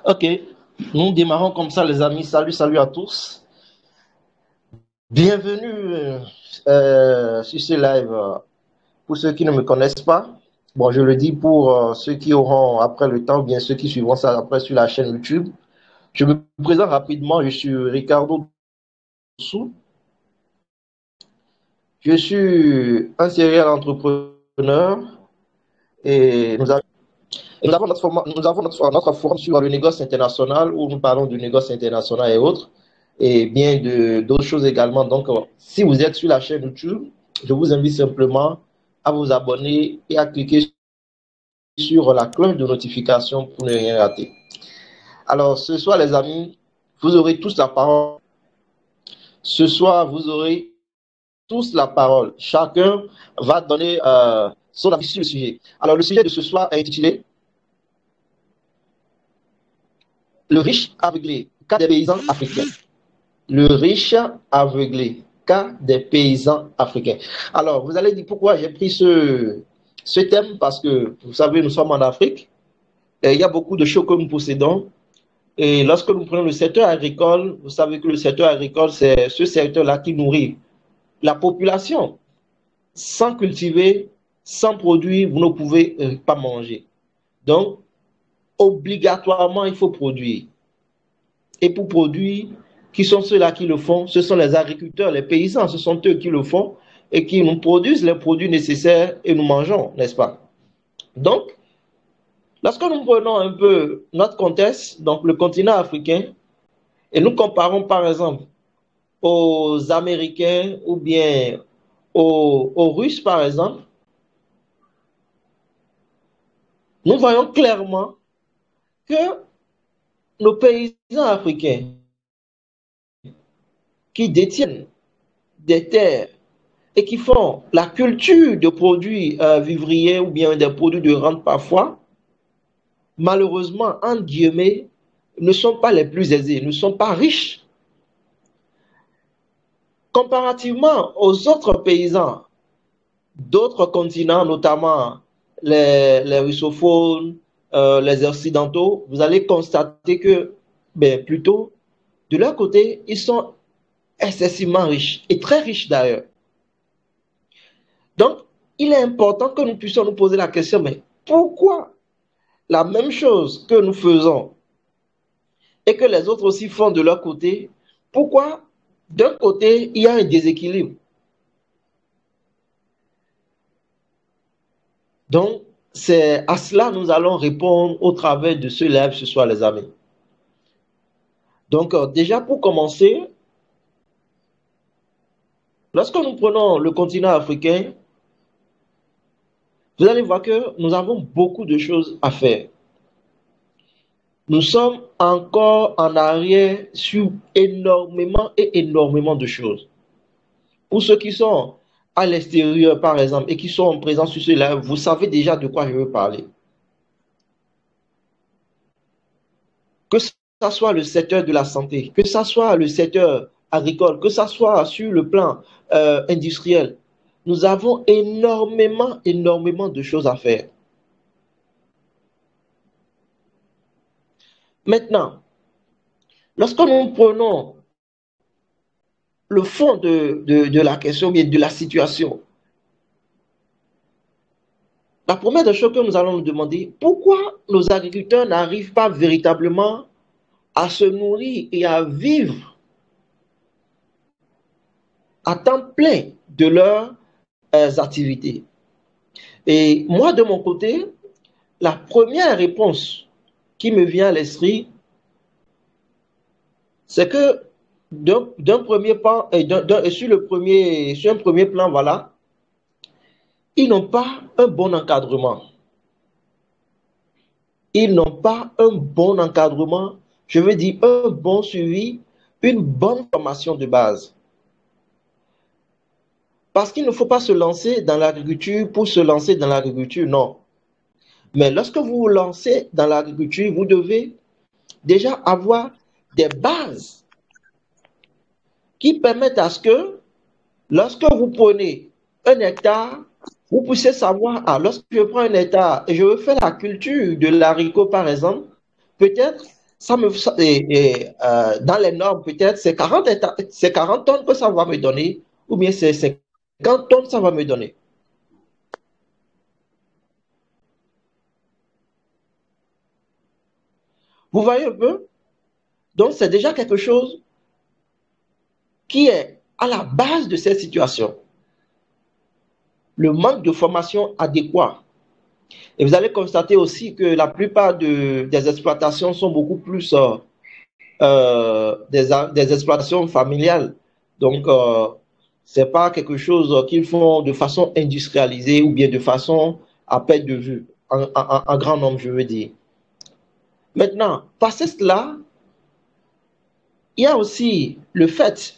Ok, nous démarrons comme ça, les amis. Salut, salut à tous. Bienvenue sur ce live. Pour ceux qui ne me connaissent pas, bon, je le dis pour ceux qui auront après le temps, bien ceux qui suivront ça après sur la chaîne YouTube. Je me présente rapidement. Je suis Ricardo Sou. Je suis un serial entrepreneur et nous avons notre forum sur le négoce international où nous parlons du négoce international et autres, et bien d'autres choses également. Donc, si vous êtes sur la chaîne YouTube, je vous invite simplement à vous abonner et à cliquer sur la cloche de notification pour ne rien rater. Alors, ce soir, les amis, vous aurez tous la parole. Ce soir, vous aurez tous la parole. Chacun va donner son avis sur le sujet. Alors, le sujet de ce soir est intitulé Le riche aveuglé, cas des paysans africains. Le riche aveuglé, cas des paysans africains. Alors, vous allez dire pourquoi j'ai pris ce thème, parce que, vous savez, nous sommes en Afrique, et il y a beaucoup de choses que nous possédons, et lorsque nous prenons le secteur agricole, vous savez que le secteur agricole, c'est ce secteur-là qui nourrit la population. Sans cultiver, sans produire, vous ne pouvez pas manger. Donc, obligatoirement, il faut produire. Et pour produire, qui sont ceux-là qui le font? Ce sont les agriculteurs, les paysans, ce sont eux qui le font et qui nous produisent les produits nécessaires et nous mangeons, n'est-ce pas? Donc, lorsque nous prenons un peu notre contexte, donc le continent africain, et nous comparons par exemple aux Américains ou bien aux Russes par exemple, nous voyons clairement que nos paysans africains qui détiennent des terres et qui font la culture de produits vivriers ou bien des produits de rente parfois, malheureusement, entre guillemets, ne sont pas les plus aisés, ne sont pas riches. Comparativement aux autres paysans d'autres continents, notamment les russophones, les occidentaux, vous allez constater que, ben, plutôt, de leur côté, ils sont excessivement riches, et très riches d'ailleurs. Donc, il est important que nous puissions nous poser la question, mais pourquoi la même chose que nous faisons et que les autres aussi font de leur côté, pourquoi d'un côté, il y a un déséquilibre? Donc, c'est à cela que nous allons répondre au travers de ce live ce soir, les amis. Donc, déjà pour commencer, lorsque nous prenons le continent africain, vous allez voir que nous avons beaucoup de choses à faire. Nous sommes encore en arrière sur énormément et énormément de choses. Pour ceux qui sont à l'extérieur, par exemple, et qui sont présents sur ce live, vous savez déjà de quoi je veux parler. Que ce soit le secteur de la santé, que ce soit le secteur agricole, que ce soit sur le plan industriel, nous avons énormément, énormément de choses à faire. Maintenant, lorsque nous prenons le fond de la question, bien de la situation, la première des choses que nous allons nous demander, pourquoi nos agriculteurs n'arrivent pas véritablement à se nourrir et à vivre à temps plein de leurs activités? Et moi, de mon côté, la première réponse qui me vient à l'esprit, c'est que d'un premier plan, sur un premier plan, voilà, ils n'ont pas un bon encadrement. Ils n'ont pas un bon encadrement, je veux dire un bon suivi, une bonne formation de base. Parce qu'il ne faut pas se lancer dans l'agriculture pour se lancer dans l'agriculture, non. Mais lorsque vous vous lancez dans l'agriculture, vous devez déjà avoir des bases qui permettent à ce que, lorsque vous prenez un hectare, vous puissiez savoir, lorsque je prends un hectare et je veux faire la culture de l'haricot, par exemple, peut-être dans les normes, peut-être, c'est 40 tonnes que ça va me donner, ou bien c'est 50 tonnes ça va me donner. Vous voyez un peu? Donc, c'est déjà quelque chose qui est à la base de cette situation. Le manque de formation adéquate. Et vous allez constater aussi que la plupart des exploitations sont beaucoup plus des exploitations familiales. Donc, ce n'est pas quelque chose qu'ils font de façon industrialisée ou bien de façon à perte de vue, en grand nombre, je veux dire. Maintenant, passé cela, il y a aussi le fait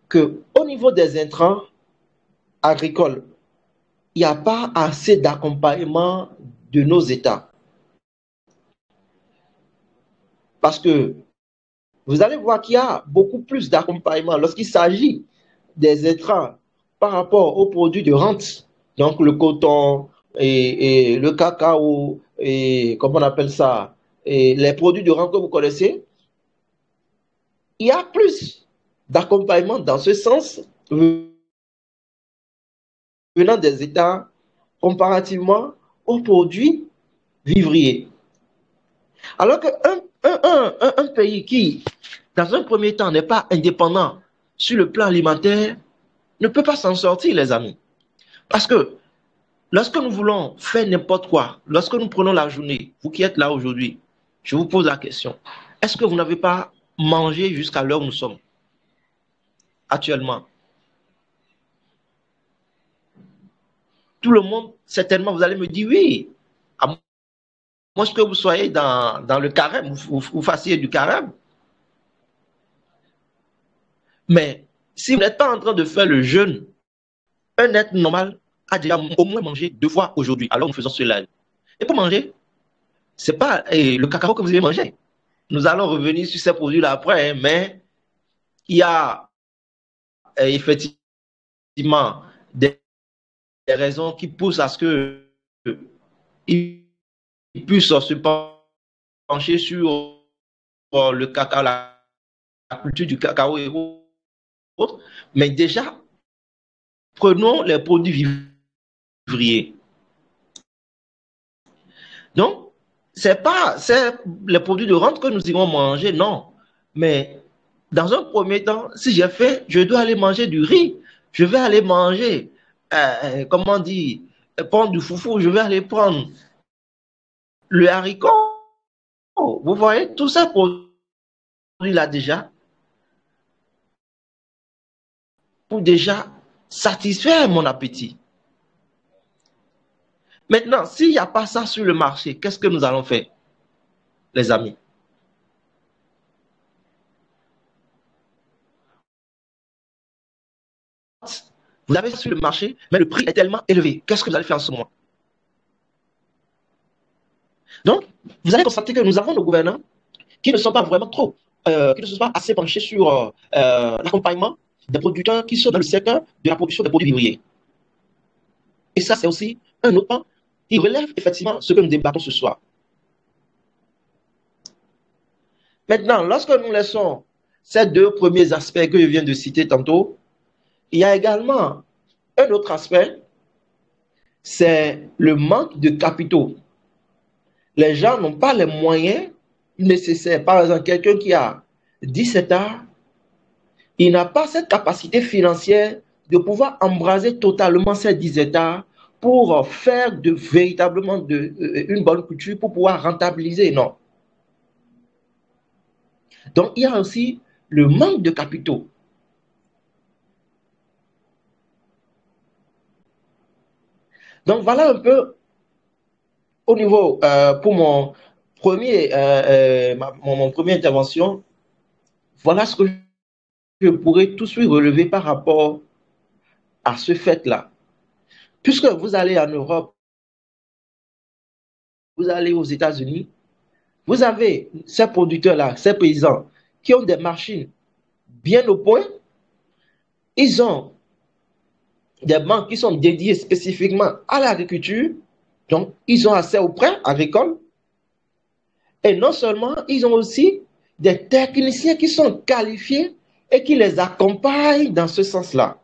qu'au niveau des intrants agricoles, il n'y a pas assez d'accompagnement de nos États. Parce que vous allez voir qu'il y a beaucoup plus d'accompagnement lorsqu'il s'agit des intrants par rapport aux produits de rente, donc le coton et le cacao, et comment on appelle ça, et les produits de rente que vous connaissez, il y a plus d'accompagnement dans ce sens venant des États comparativement aux produits vivriers. Alors qu'un pays qui, dans un premier temps, n'est pas indépendant sur le plan alimentaire, ne peut pas s'en sortir, les amis. Parce que lorsque nous voulons faire n'importe quoi, lorsque nous prenons la journée, vous qui êtes là aujourd'hui, je vous pose la question, est-ce que vous n'avez pas mangé jusqu'à l'heure où nous sommes actuellement? Tout le monde, certainement, vous allez me dire oui. À moins que vous soyez dans le carême, vous fassiez du carême. Mais si vous n'êtes pas en train de faire le jeûne, un être normal a déjà au moins mangé 2 fois aujourd'hui. Alors nous faisons cela. Et pour manger, ce n'est pas le cacao que vous avez mangé. Nous allons revenir sur ces produits-là après, mais il y a effectivement des raisons qui poussent à ce qu'ils puissent se pencher sur le cacao, la culture du cacao et autres. Mais déjà, prenons les produits vivriers. Donc, c'est les produits de rente que nous irons manger, non. Mais dans un premier temps, si j'ai faim, je dois aller manger du riz. Je vais aller manger, comment dire, prendre du foufou. Je vais aller prendre le haricot. Vous voyez, tout ça produit-là déjà, pour déjà satisfaire mon appétit. Maintenant, s'il n'y a pas ça sur le marché, qu'est-ce que nous allons faire, les amis? Vous avez ça sur le marché, mais le prix est tellement élevé. Qu'est-ce que vous allez faire en ce moment? Donc, vous allez constater que nous avons nos gouvernants qui ne sont pas vraiment trop, qui ne sont pas assez penchés sur l'accompagnement des producteurs qui sont dans le secteur de la production des produits vivriers. Et ça, c'est aussi un autre point qui relève effectivement ce que nous débattons ce soir. Maintenant, lorsque nous laissons ces 2 premiers aspects que je viens de citer tantôt, il y a également un autre aspect, c'est le manque de capitaux. Les gens n'ont pas les moyens nécessaires. Par exemple, quelqu'un qui a 17 ans, il n'a pas cette capacité financière de pouvoir embraser totalement ces 10 hectares pour faire véritablement une bonne culture, pour pouvoir rentabiliser. Non. Donc, il y a aussi le manque de capitaux. Donc, voilà un peu au niveau, pour mon première intervention, voilà ce que je pourrais tout de suite relever par rapport à ce fait-là. Puisque vous allez en Europe, vous allez aux États-Unis, vous avez ces producteurs-là, ces paysans qui ont des machines bien au point. Ils ont des banques qui sont dédiées spécifiquement à l'agriculture. Donc, ils ont accès aux prêts agricoles. Et non seulement, ils ont aussi des techniciens qui sont qualifiés et qui les accompagnent dans ce sens-là.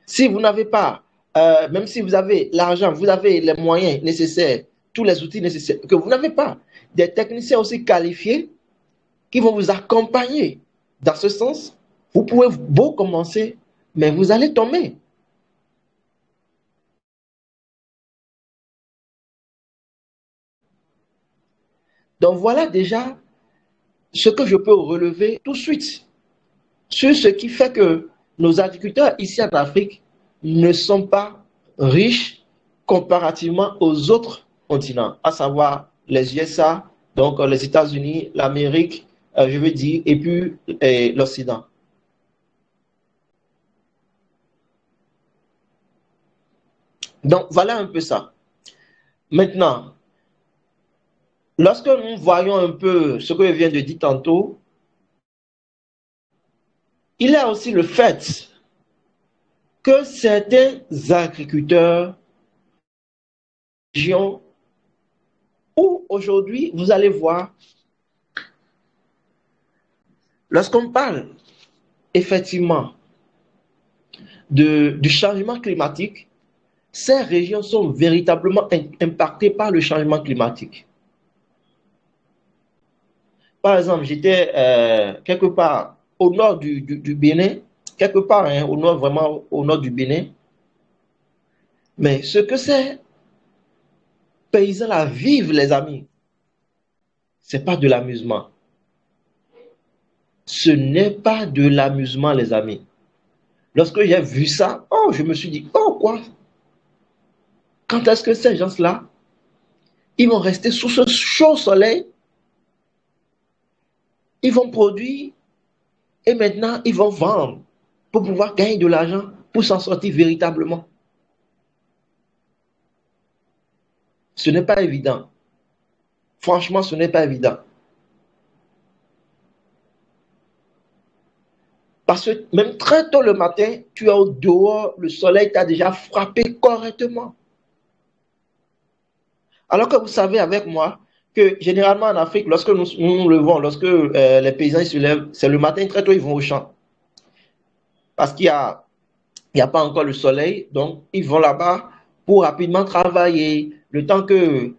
Si vous n'avez pas, même si vous avez l'argent, vous avez les moyens nécessaires, tous les outils nécessaires, que vous n'avez pas, des techniciens aussi qualifiés qui vont vous accompagner dans ce sens, vous pouvez beau commencer, mais vous allez tomber. Donc voilà déjà ce que je peux relever tout de suite sur ce qui fait que nos agriculteurs ici en Afrique ne sont pas riches comparativement aux autres continents, à savoir les USA, donc les États-Unis, l'Amérique, je veux dire, et puis l'Occident. Donc voilà un peu ça. Maintenant, lorsque nous voyons un peu ce que je viens de dire tantôt, il y a aussi le fait que certains agriculteurs régions où aujourd'hui, vous allez voir, lorsqu'on parle effectivement du changement climatique, ces régions sont véritablement impactées par le changement climatique. Par exemple, j'étais quelque part au nord du Bénin, quelque part hein, au nord, vraiment au nord du Bénin, mais ce que ces paysans-là vivent, les amis, c'est pas de l'amusement. Ce n'est pas de l'amusement, les amis. Lorsque j'ai vu ça, oh, je me suis dit, oh quoi? Quand est-ce que ces gens-là, ils vont rester sous ce chaud soleil, ils vont produire et maintenant ils vont vendre pour pouvoir gagner de l'argent, pour s'en sortir véritablement. Ce n'est pas évident. Franchement, ce n'est pas évident. Parce que même très tôt le matin, tu es au dehors, le soleil t'a déjà frappé correctement. Alors que vous savez avec moi que généralement en Afrique, lorsque nous levons, lorsque les paysans se lèvent, c'est le matin très tôt, ils vont au champ. Parce qu'il y a pas encore le soleil, donc ils vont là-bas pour rapidement travailler, le temps que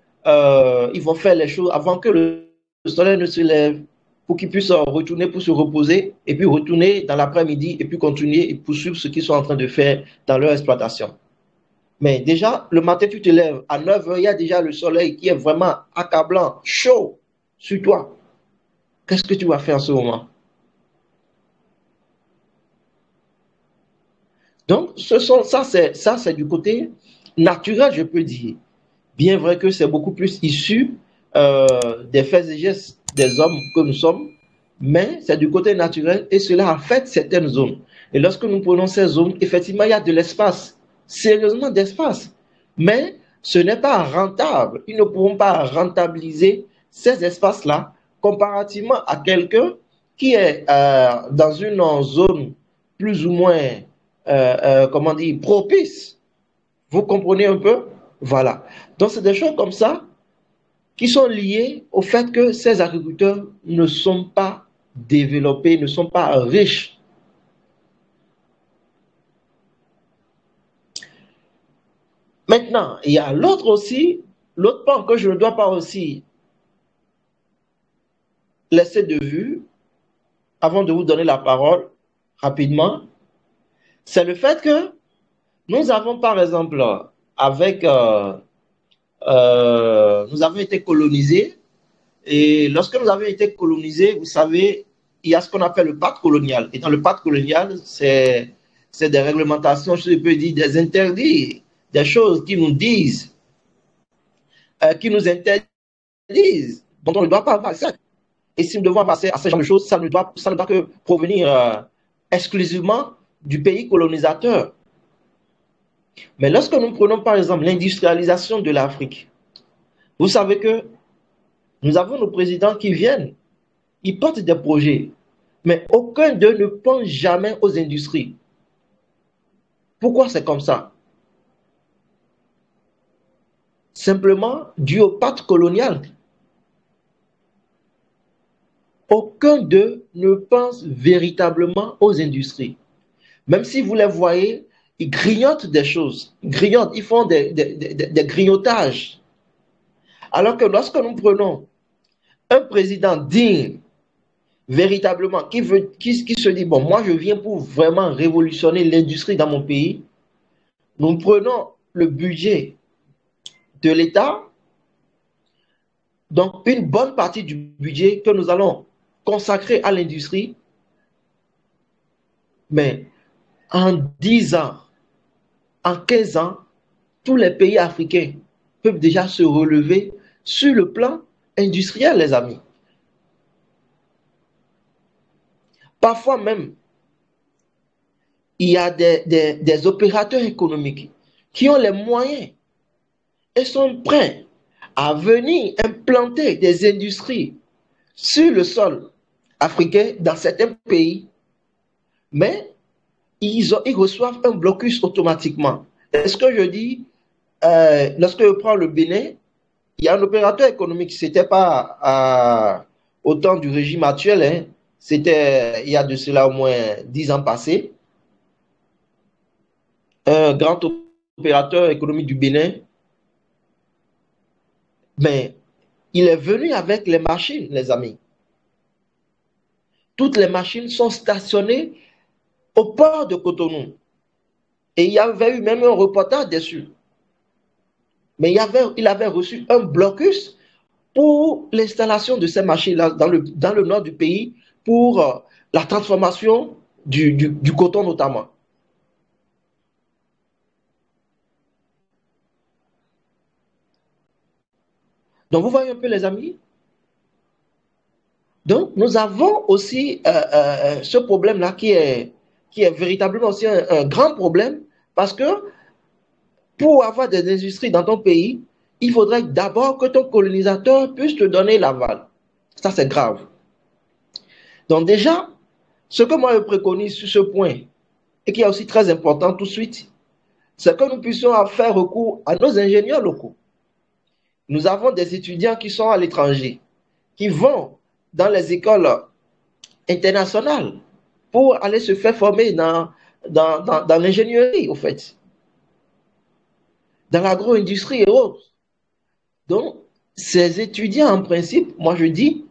ils vont faire les choses avant que le soleil ne se lève, pour qu'ils puissent retourner pour se reposer, et puis retourner dans l'après-midi, et puis continuer et poursuivre ce qu'ils sont en train de faire dans leur exploitation. Mais déjà, le matin, tu te lèves, à 9 heures, il y a déjà le soleil qui est vraiment accablant, chaud sur toi. Qu'est-ce que tu vas faire en ce moment? Donc, ça, c'est du côté naturel, je peux dire. Bien vrai que c'est beaucoup plus issu des faits et gestes des hommes que nous sommes, mais c'est du côté naturel et cela affecte certaines zones. Et lorsque nous prenons ces zones, effectivement, il y a de l'espace, sérieusement d'espace, mais ce n'est pas rentable. Ils ne pourront pas rentabiliser ces espaces-là comparativement à quelqu'un qui est dans une zone plus ou moins, comment dire, propice. Vous comprenez un peu? Voilà. Donc, c'est des choses comme ça qui sont liées au fait que ces agriculteurs ne sont pas développés, ne sont pas riches. Maintenant, il y a l'autre aussi, l'autre point que je ne dois pas aussi laisser de vue avant de vous donner la parole rapidement, c'est le fait que nous avons par exemple, avec, nous avons été colonisés. Et lorsque nous avons été colonisés, vous savez, il y a ce qu'on appelle le pacte colonial. Et dans le pacte colonial, c'est des réglementations, je peux dire, des interdits, des choses qui nous disent, qui nous interdisent, dont on ne doit pas avoir accès. Et si nous devons passer à ce genre de choses, ça ne doit que provenir exclusivement du pays colonisateur. Mais lorsque nous prenons par exemple l'industrialisation de l'Afrique, vous savez que nous avons nos présidents qui viennent, ils portent des projets, mais aucun d'eux ne pense jamais aux industries. Pourquoi c'est comme ça? simplement dû au pacte colonial. Aucun d'eux ne pense véritablement aux industries. Même si vous les voyez, ils grignotent des choses, ils grignotent, ils font des grignotages. Alors que lorsque nous prenons un président digne, véritablement, qui se dit, bon, moi je viens pour vraiment révolutionner l'industrie dans mon pays, nous prenons le budget de l'État, donc une bonne partie du budget que nous allons consacrer à l'industrie, mais en 10 ans, en 15 ans, tous les pays africains peuvent déjà se relever sur le plan industriel, les amis. Parfois même, il y a des opérateurs économiques qui ont les moyens et sont prêts à venir implanter des industries sur le sol africain dans certains pays, mais ils reçoivent un blocus automatiquement. Est-ce que je dis, lorsque je prends le Bénin, il y a un opérateur économique, ce n'était pas au temps du régime actuel, hein, c'était il y a de cela au moins 10 ans passés, un grand opérateur économique du Bénin, mais il est venu avec les machines, les amis. Toutes les machines sont stationnées au port de Cotonou. Et il y avait eu même un reportage dessus. Mais il avait reçu un blocus pour l'installation de ces machines-là dans le nord du pays pour la transformation du coton notamment. Donc vous voyez un peu les amis. Donc nous avons aussi ce problème-là qui est véritablement aussi un grand problème parce que pour avoir des industries dans ton pays, il faudrait d'abord que ton colonisateur puisse te donner l'aval. Ça, c'est grave. Donc déjà, ce que moi je préconise sur ce point, et qui est aussi très important tout de suite, c'est que nous puissions faire recours à nos ingénieurs locaux. Nous avons des étudiants qui sont à l'étranger, qui vont dans les écoles internationales pour aller se faire former dans l'ingénierie, au fait, dans l'agro-industrie et autres. Donc, ces étudiants, en principe, moi je dis,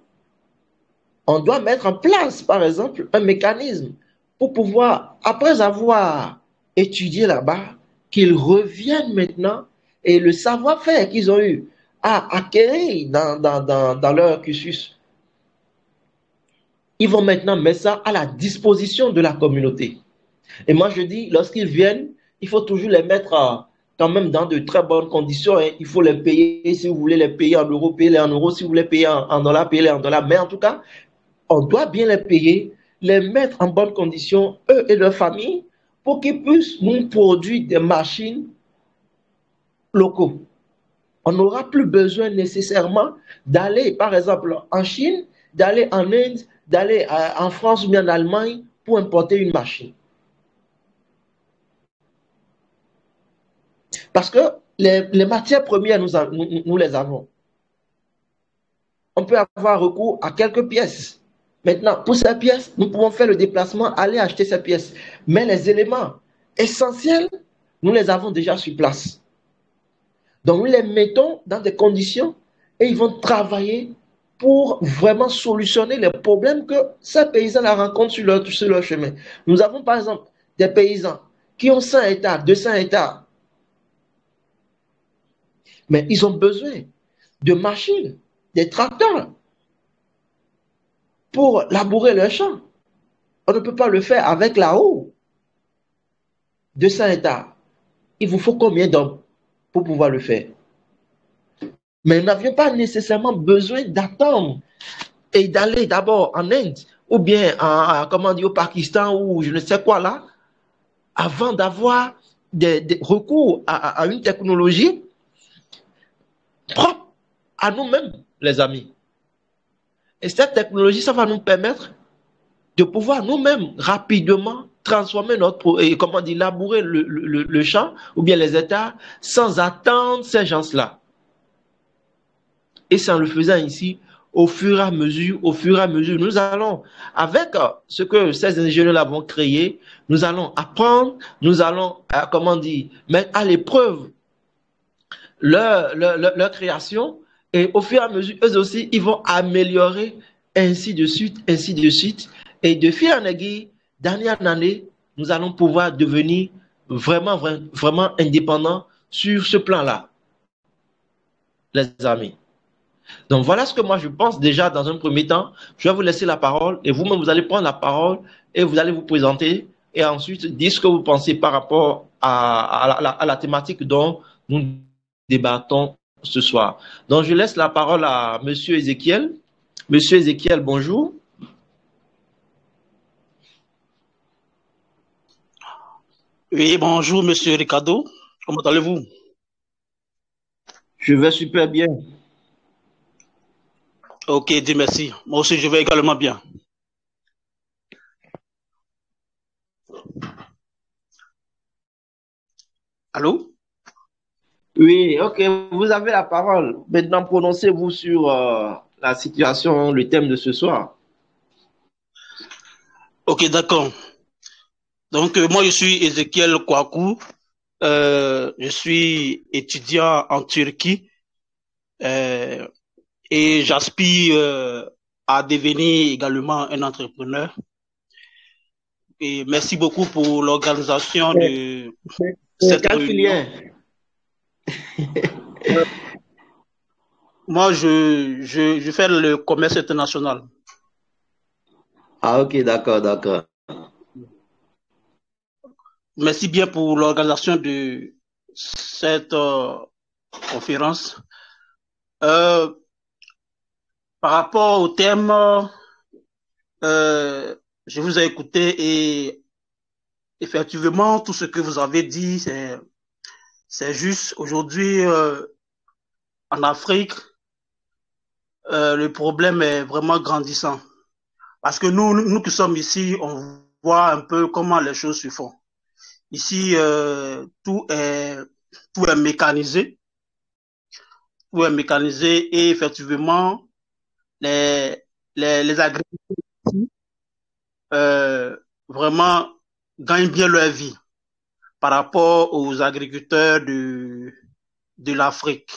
on doit mettre en place, par exemple, un mécanisme pour pouvoir, après avoir étudié là-bas, qu'ils reviennent maintenant et le savoir-faire qu'ils ont eu à acquérir dans leur cursus, ils vont maintenant mettre ça à la disposition de la communauté. Et moi je dis, lorsqu'ils viennent, il faut toujours les mettre quand même dans de très bonnes conditions. Hein. Il faut les payer, si vous voulez les payer en euros, payez-les en euros, si vous voulez payer en dollars, payez-les en dollars. Mais en tout cas, on doit bien les payer, les mettre en bonnes conditions, eux et leurs familles, pour qu'ils puissent nous produire des machines locaux. On n'aura plus besoin nécessairement d'aller, par exemple, en Chine, d'aller en Inde, d'aller en France ou bien en Allemagne pour importer une machine. Parce que les matières premières, nous les avons. On peut avoir recours à quelques pièces. Maintenant, pour ces pièces, nous pouvons faire le déplacement, aller acheter ces pièces. Mais les éléments essentiels, nous les avons déjà sur place. Donc, nous les mettons dans des conditions et ils vont travailler pour vraiment solutionner les problèmes que ces paysans rencontrent sur leur chemin. Nous avons par exemple des paysans qui ont 100 hectares, 200 hectares, mais ils ont besoin de machines, des tracteurs pour labourer leurs champs. On ne peut pas le faire avec la houe. 200 hectares. Il vous faut combien d'hommes pour pouvoir le faire? Mais nous n'avions pas nécessairement besoin d'attendre et d'aller d'abord en Inde ou bien comment dire, au Pakistan ou je ne sais quoi là, avant d'avoir des recours à une technologie propre à nous-mêmes, les amis. Et cette technologie, ça va nous permettre de pouvoir nous-mêmes rapidement transformer comment dire, labourer le champ ou bien les hectares sans attendre ces gens-là. Et c'est en le faisant ici, au fur et à mesure, nous allons, avec ce que ces ingénieurs-là vont créer, nous allons apprendre, nous allons, comment dire, mettre à l'épreuve leur création. Et au fur et à mesure, eux aussi, ils vont améliorer, ainsi de suite, ainsi de suite. Et de fil en aiguille, d'année en année, nous allons pouvoir devenir vraiment indépendants sur ce plan-là, les amis. Donc voilà ce que moi je pense déjà dans un premier temps. Je vais vous laisser la parole et vous-même vous allez prendre la parole et vous allez vous présenter et ensuite dire ce que vous pensez par rapport à la thématique dont nous débattons ce soir. Donc je laisse la parole à Monsieur Ézéchiel. Monsieur Ézéchiel, bonjour. Oui, bonjour, monsieur Ricardo. Comment allez-vous? Je vais super bien. Ok, Dieu merci. Moi aussi, je vais également bien. Allô? Oui, ok, vous avez la parole. Maintenant, prononcez-vous sur la situation, le thème de ce soir. Ok, d'accord. Donc, moi, je suis Ézéchiel Kouakou. Je suis étudiant en Turquie euh, et j'aspire à devenir également un entrepreneur. Et merci beaucoup pour l'organisation de C'est cette quelle réunion. filière? Moi, je fais le commerce international. Ah, ok, d'accord, d'accord. Merci bien pour l'organisation de cette conférence. Euh, Par rapport au thème, je vous ai écouté et effectivement, tout ce que vous avez dit, c'est juste. Aujourd'hui, en Afrique, le problème est vraiment grandissant. Parce que nous qui sommes ici, on voit un peu comment les choses se font. Ici, tout est mécanisé. Tout est mécanisé et effectivement, les, les agriculteurs euh, vraiment gagnent bien leur vie par rapport aux agriculteurs de l'Afrique.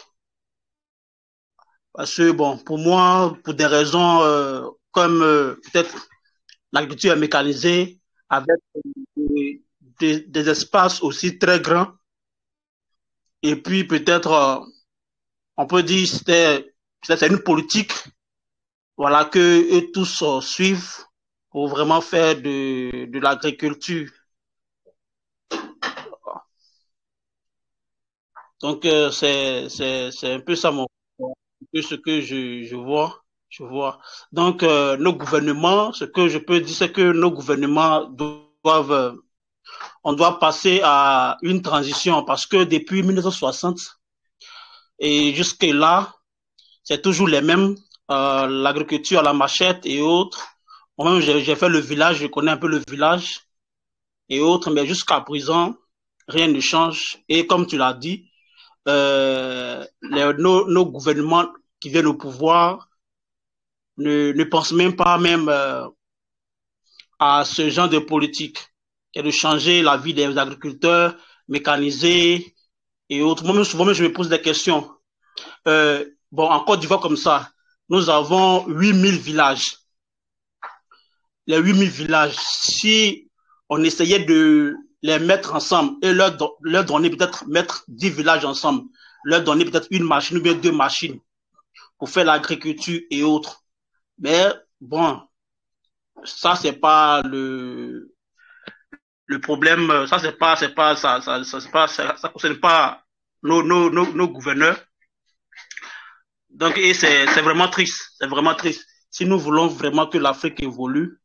Parce que, bon, pour moi, pour des raisons comme peut-être l'agriculture est mécanisée, avec des espaces aussi très grands, et puis peut-être, on peut dire, c'est une politique, voilà, que eux tous suivent pour vraiment faire de l'agriculture. Donc, c'est un peu ça un peu ce que je vois. Je vois. Donc, nos gouvernements, ce que je peux dire, c'est que nos gouvernements doivent, on doit passer à une transition parce que depuis 1960 et jusque-là, c'est toujours les mêmes, l'agriculture à la machette et autres. Moi-même, j'ai fait le village, je connais un peu le village et autres, mais jusqu'à présent, rien ne change. Et comme tu l'as dit, nos gouvernements qui viennent au pouvoir ne pensent même pas même à ce genre de politique, qui est de changer la vie des agriculteurs mécanisés et autres. Moi-même, souvent, je me pose des questions. Bon, en Côte d'Ivoire comme ça, nous avons 8000 villages. Les 8000 villages, si on essayait de les mettre ensemble et leur donner peut-être mettre 10 villages ensemble, leur donner peut-être une machine ou bien deux machines pour faire l'agriculture et autres. Mais bon, ça, c'est pas le problème. Ça, ça concerne pas nos gouverneurs. Donc, et c'est vraiment triste. C'est vraiment triste. Si nous voulons vraiment que l'Afrique évolue,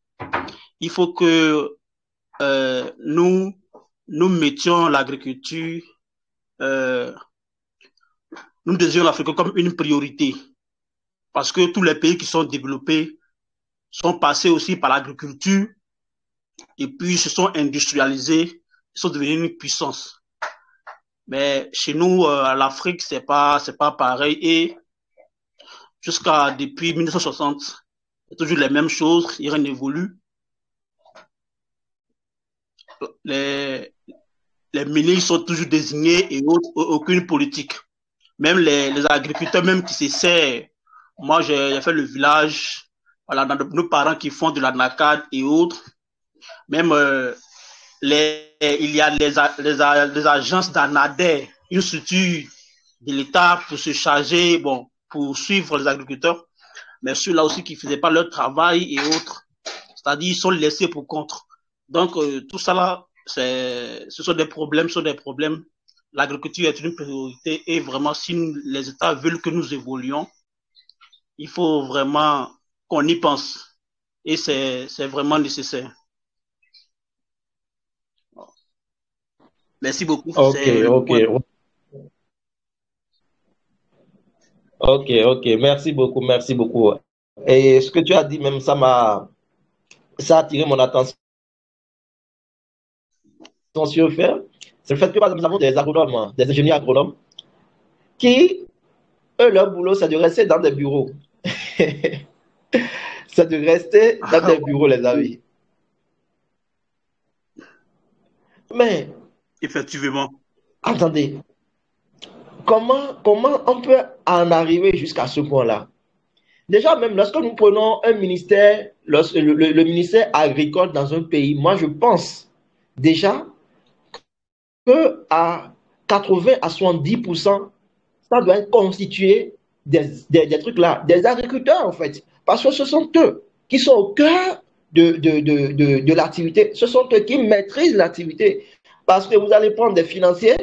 il faut que nous mettions l'agriculture, euh, nous désignons l'Afrique comme une priorité. Parce que tous les pays qui sont développés sont passés aussi par l'agriculture et puis se sont industrialisés, sont devenus une puissance. Mais chez nous, à l'Afrique, c'est pas pareil. Et jusqu'à depuis 1960. C'est toujours les mêmes choses, rien n'évolue. Les, les ministres sont toujours désignés et aucune politique. Même les agriculteurs, même qui s'essaient. Moi, j'ai fait le village, voilà, nos parents qui font de la nacade et autres. Même il y a les agences d'ANADER, une structure de l'État pour se charger, bon, pour suivre les agriculteurs, mais ceux-là aussi qui ne faisaient pas leur travail et autres. C'est-à-dire, ils sont laissés pour contre. Donc, tout ça là, ce sont des problèmes, L'agriculture est une priorité et vraiment, si les États veulent que nous évoluions, il faut vraiment qu'on y pense. Et c'est vraiment nécessaire. Merci beaucoup. Ok, C'est le ok, point. ok, merci beaucoup, merci beaucoup. Et ce que tu as dit, même ça a attiré mon attention sur le fait, c'est le fait que par exemple, nous avons des agronomes, hein, des ingénieurs agronomes, qui, eux, leur boulot, c'est de rester dans des bureaux. C'est de rester dans des bureaux, les amis. Mais, Effectivement. attendez, comment on peut en arriver jusqu'à ce point-là? Déjà, même lorsque nous prenons un ministère, le ministère agricole dans un pays, moi, je pense déjà que à 80 à 70%, ça doit être constitué des trucs là, des agriculteurs en fait. Parce que ce sont eux qui sont au cœur de l'activité. Ce sont eux qui maîtrisent l'activité. Parce que vous allez prendre des financiers,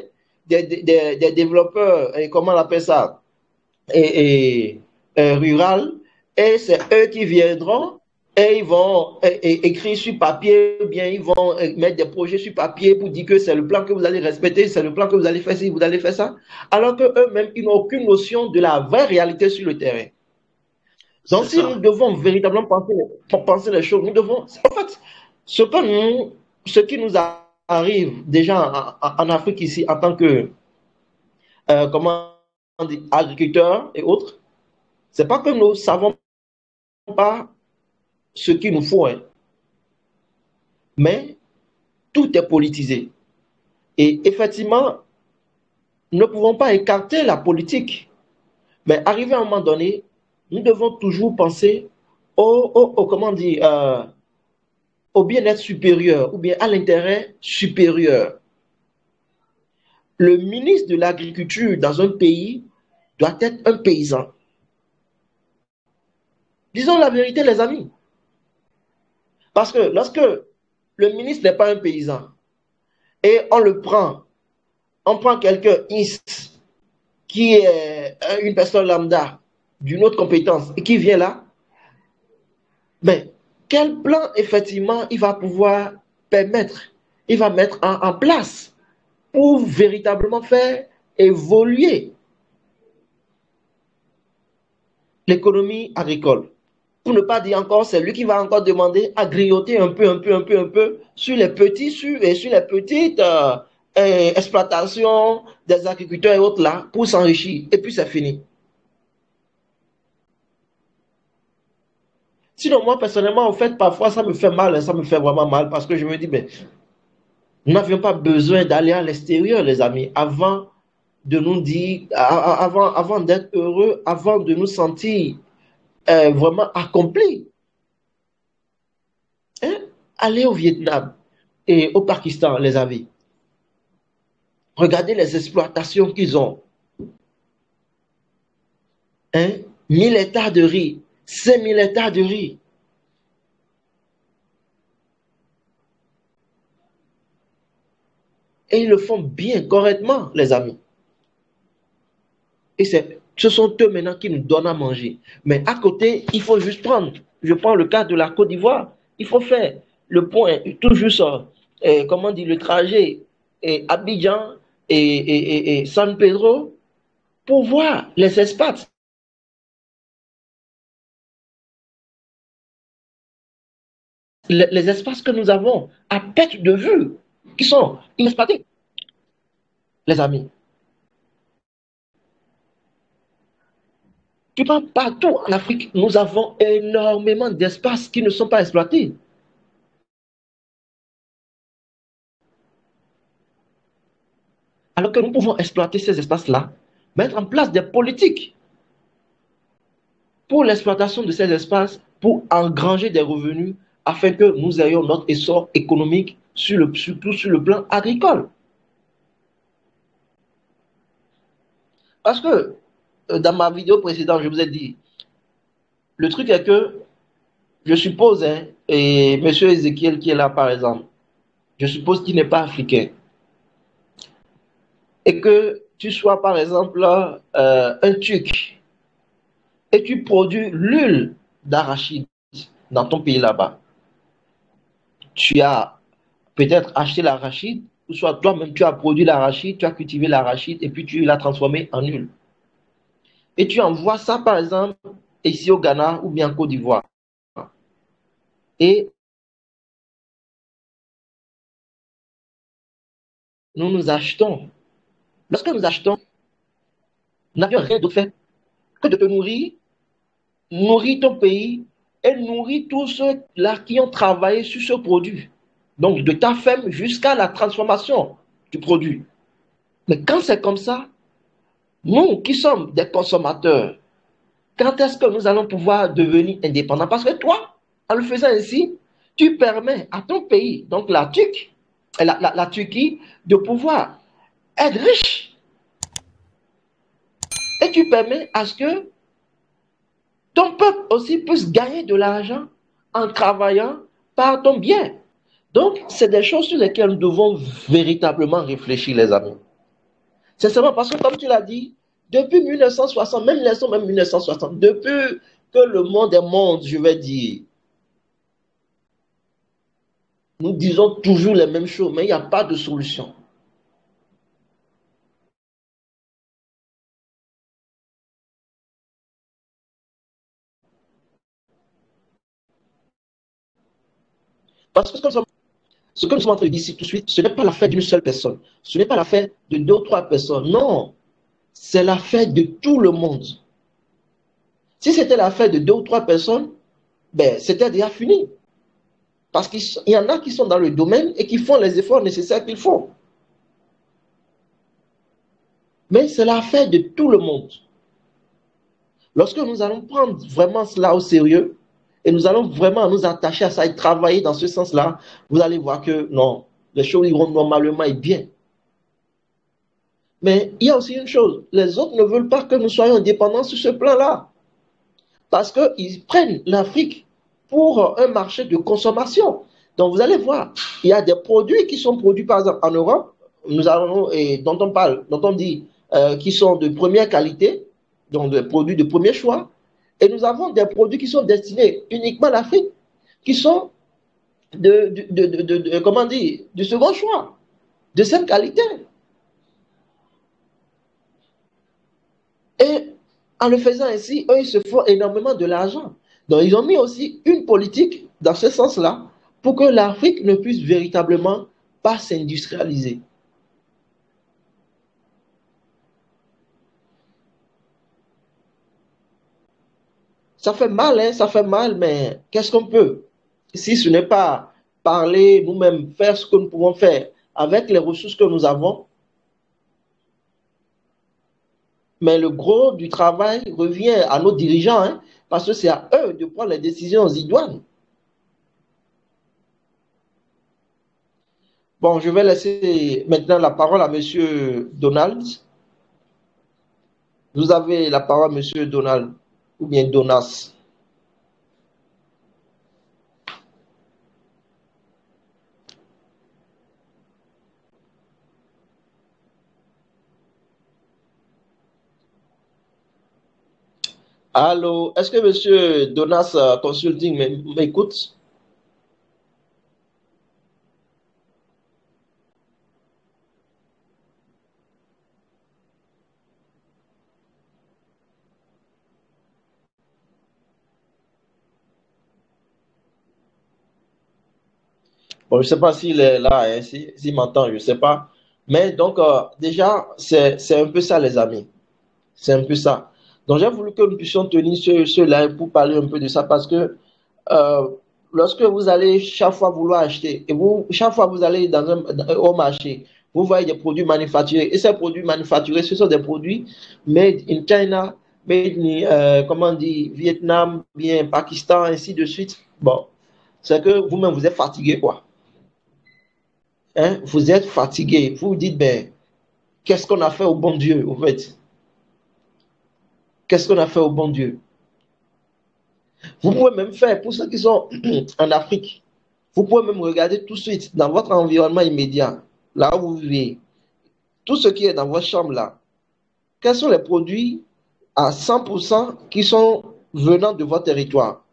des développeurs, et comment on appelle ça, rural, et c'est eux qui viendront et ils vont écrire sur papier, ou bien ils vont mettre des projets sur papier pour dire que c'est le plan que vous allez respecter, c'est le plan que vous allez faire ci, vous allez faire ça, alors qu'eux-mêmes, ils n'ont aucune notion de la vraie réalité sur le terrain. Donc, si nous devons véritablement penser les choses, nous devons, en fait, ce qui nous arrive déjà en Afrique ici en tant que, comment on dit, agriculteurs et autres, c'est pas que nous ne savons pas ce qu'il nous faut, hein, mais tout est politisé. Et effectivement, nous ne pouvons pas écarter la politique, mais arrivé à un moment donné, nous devons toujours penser comment dire, au bien-être supérieur ou bien à l'intérêt supérieur. Le ministre de l'Agriculture dans un pays doit être un paysan. Disons la vérité, les amis. Parce que lorsque le ministre n'est pas un paysan et on prend quelqu'un qui est une personne lambda d'une autre compétence et qui vient là, mais quel plan effectivement il va pouvoir permettre, il va mettre en place pour véritablement faire évoluer l'économie agricole. Pour ne pas dire encore, c'est lui qui va encore demander à grignoter un peu sur les petits et sur les petites exploitations des agriculteurs et autres là pour s'enrichir. Et puis c'est fini. Sinon, moi personnellement, en fait, parfois ça me fait mal, ça me fait vraiment mal parce que je me dis, ben, nous n'avions pas besoin d'aller à l'extérieur, les amis, avant de nous dire, avant d'être heureux, avant de nous sentir vraiment accomplis. Hein? Aller au Vietnam et au Pakistan, les amis. Regardez les exploitations qu'ils ont. Hein? 1000 hectares de riz, 5000 hectares de riz. Et ils le font bien, correctement, les amis. Et ce sont eux maintenant qui nous donnent à manger. Mais à côté, il faut juste prendre. Je prends le cas de la Côte d'Ivoire. Il faut faire le point, tout juste, comment dire, le trajet Abidjan et San Pedro pour voir les expats. Les espaces que nous avons à perte de vue, qui sont inexploités, les amis. Tu vois, partout en Afrique, nous avons énormément d'espaces qui ne sont pas exploités. Alors que nous pouvons exploiter ces espaces-là, mettre en place des politiques pour l'exploitation de ces espaces, pour engranger des revenus, afin que nous ayons notre essor économique, surtout sur le plan agricole. Parce que dans ma vidéo précédente, je vous ai dit, le truc est que, je suppose, hein, et M. Ezekiel qui est là par exemple, je suppose qu'il n'est pas africain. Et que tu sois par exemple un Turc et tu produis l'huile d'arachide dans ton pays là-bas. Tu as peut-être acheté l'arachide, ou soit toi-même tu as produit l'arachide, tu as cultivé l'arachide et puis tu l'as transformé en huile. Et tu envoies ça par exemple ici au Ghana ou bien en Côte d'Ivoire. Et nous achetons. Lorsque nous achetons, nous n'avions rien d'autre fait que de te nourrir, nourrir ton pays et nourrir tous ceux-là qui ont travaillé sur ce produit. Donc, de ta ferme jusqu'à la transformation du produit. Mais quand c'est comme ça, nous qui sommes des consommateurs, quand est-ce que nous allons pouvoir devenir indépendants? Parce que toi, en le faisant ainsi, tu permets à ton pays, donc la Turquie, de pouvoir être riche. Et tu permets à ce que ton peuple aussi puisse gagner de l'argent en travaillant par ton bien. Donc, c'est des choses sur lesquelles nous devons véritablement réfléchir, les amis. C'est seulement parce que, comme tu l'as dit, depuis 1960, même 1960, depuis que le monde est monde, je vais dire, nous disons toujours les mêmes choses, mais il n'y a pas de solution. Parce que ce que nous sommes en train de dire ici tout de suite, ce n'est pas l'affaire d'une seule personne. Ce n'est pas l'affaire de 2 ou 3 personnes. Non, c'est l'affaire de tout le monde. Si c'était l'affaire de 2 ou 3 personnes, ben, c'était déjà fini. Parce qu'il y en a qui sont dans le domaine et qui font les efforts nécessaires qu'il faut. Mais c'est l'affaire de tout le monde. Lorsque nous allons prendre vraiment cela au sérieux et nous allons vraiment nous attacher à ça et travailler dans ce sens-là, vous allez voir que non, les choses iront normalement et bien. Mais il y a aussi une chose, les autres ne veulent pas que nous soyons indépendants sur ce plan-là. Parce qu'ils prennent l'Afrique pour un marché de consommation. Donc vous allez voir, il y a des produits qui sont produits par exemple en Europe, nous avons, et dont on parle, dont on dit qui sont de première qualité, donc des produits de premier choix, et nous avons des produits qui sont destinés uniquement à l'Afrique, qui sont comment dire, de second choix, de cette qualité. Et en le faisant ainsi, eux, ils se font énormément de l'argent. Donc, ils ont mis aussi une politique dans ce sens-là pour que l'Afrique ne puisse véritablement pas s'industrialiser. Ça fait mal, hein, ça fait mal, mais qu'est-ce qu'on peut? Si ce n'est pas parler nous-mêmes, faire ce que nous pouvons faire avec les ressources que nous avons, mais le gros du travail revient à nos dirigeants, hein, parce que c'est à eux de prendre les décisions idoines. Bon, je vais laisser maintenant la parole à Monsieur Donald. Vous avez la parole, Monsieur Donald, ou bien Donas. Allô, est-ce que Monsieur Donas Consulting m'écoute? Bon, je ne sais pas s'il est là, hein, s'il m'entend, je ne sais pas. Mais donc, déjà, c'est un peu ça, les amis. C'est un peu ça. Donc, j'ai voulu que nous puissions tenir ce live pour parler un peu de ça parce que euh, lorsque vous allez chaque fois vouloir acheter, et vous, chaque fois vous allez au marché, vous voyez des produits manufacturés. Et ces produits manufacturés, ce sont des produits made in China, made in, comment on dit, Vietnam, bien Pakistan, ainsi de suite. Bon, c'est que vous-même, vous êtes fatigué, quoi. Hein? Vous êtes fatigué. Vous vous dites, ben, qu'est-ce qu'on a fait au bon Dieu, au fait? Qu'est-ce qu'on a fait au bon Dieu? Vous pouvez même faire, pour ceux qui sont en Afrique, vous pouvez même regarder tout de suite dans votre environnement immédiat, là où vous vivez, tout ce qui est dans votre chambre là, quels sont les produits à 100% qui sont venant de votre territoire.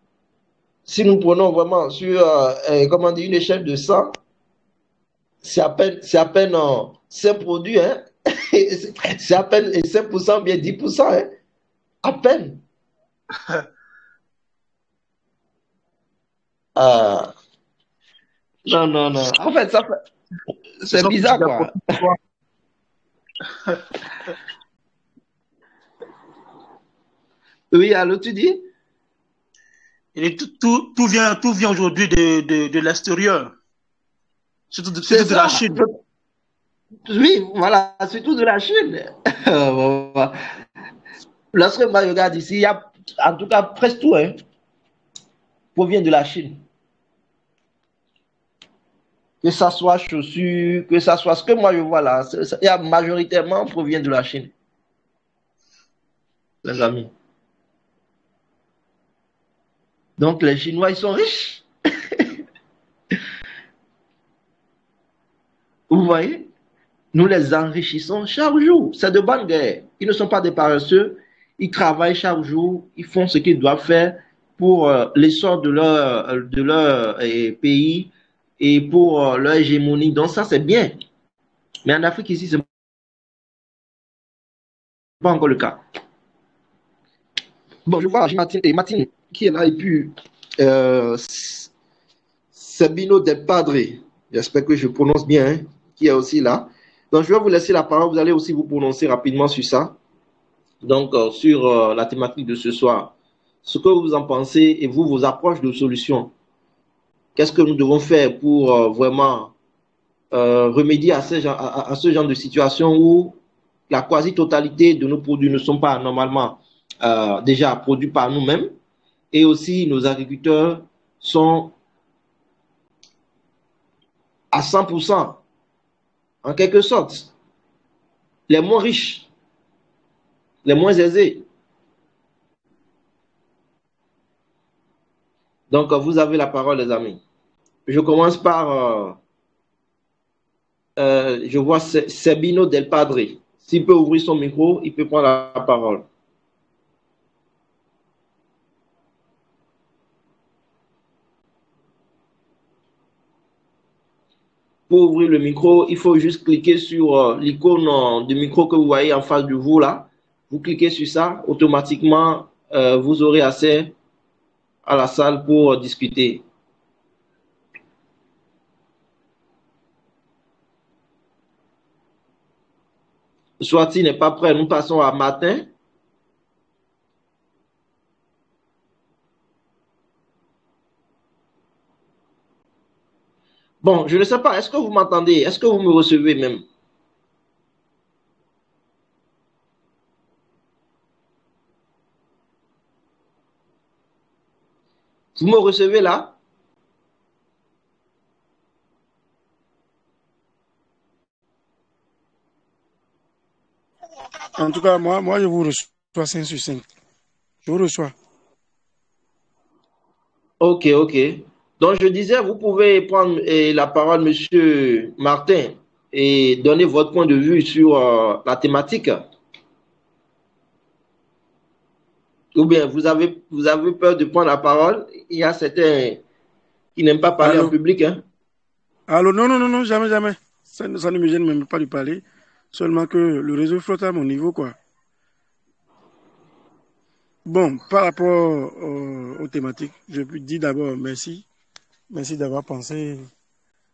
Si nous prenons vraiment sur comment dire, une échelle de 100, c'est à peine 5 produits, hein? C'est à peine 5%, bien 10%, hein? À peine. Euh, non, non, non. En fait, Ce c'est sont tous bizarre, des quoi. produits chinois. Oui, allô, tu dis? Et tout vient aujourd'hui de l'extérieur, C'est surtout de la ça. Chine. Oui, voilà, surtout de la Chine. Lorsque moi je regarde ici, il y a en tout cas presque tout hein, provient de la Chine. Que ça soit chaussures, que ça soit ce que moi je vois là, il y a majoritairement provient de la Chine, les amis. Donc les Chinois, ils sont riches. Vous voyez? Nous les enrichissons chaque jour. C'est de bonne guerre. Ils ne sont pas des paresseux. Ils travaillent chaque jour. Ils font ce qu'ils doivent faire pour l'essor de leur pays et pour leur hégémonie. Donc ça, c'est bien. Mais en Afrique, ici, c'est pas encore le cas. Bon, je vois Martine qui est là et puis euh, Sabino Del Padre, j'espère que je prononce bien, hein, qui est aussi là. Donc, je vais vous laisser la parole. Vous allez aussi vous prononcer rapidement sur ça. Donc, sur la thématique de ce soir. Ce que vous en pensez et vous, vos approches de solutions. Qu'est-ce que nous devons faire pour vraiment remédier à ce genre de situation où la quasi-totalité de nos produits ne sont pas normalement déjà produits par nous-mêmes et aussi nos agriculteurs sont à 100%, en quelque sorte, les moins riches, les moins aisés. Donc, vous avez la parole, les amis. Je commence par, je vois Sabino Del Padre. S'il peut ouvrir son micro, il peut prendre la parole. Pour ouvrir le micro, il faut juste cliquer sur l'icône du micro que vous voyez en face de vous là. Vous cliquez sur ça, automatiquement, vous aurez accès à la salle pour discuter. Soit il n'est pas prêt, nous passons à Martin. Bon, je ne sais pas, est-ce que vous m'entendez? Est-ce que vous me recevez même? Vous me recevez là? En tout cas, moi, je vous reçois 5 sur 5. Je vous reçois. Ok, ok. Donc, je disais, vous pouvez prendre la parole, Monsieur Martin, et donner votre point de vue sur la thématique. Ou bien, vous avez peur de prendre la parole. Il y a certains qui n'aiment pas parler en Allô? public. Hein. Allô? Non, non, non, non, jamais, jamais. Ça ne me gêne même pas de parler. Seulement que le réseau flotte à mon niveau, quoi. Bon, par rapport aux thématiques, je peux dire d'abord merci. Merci d'avoir pensé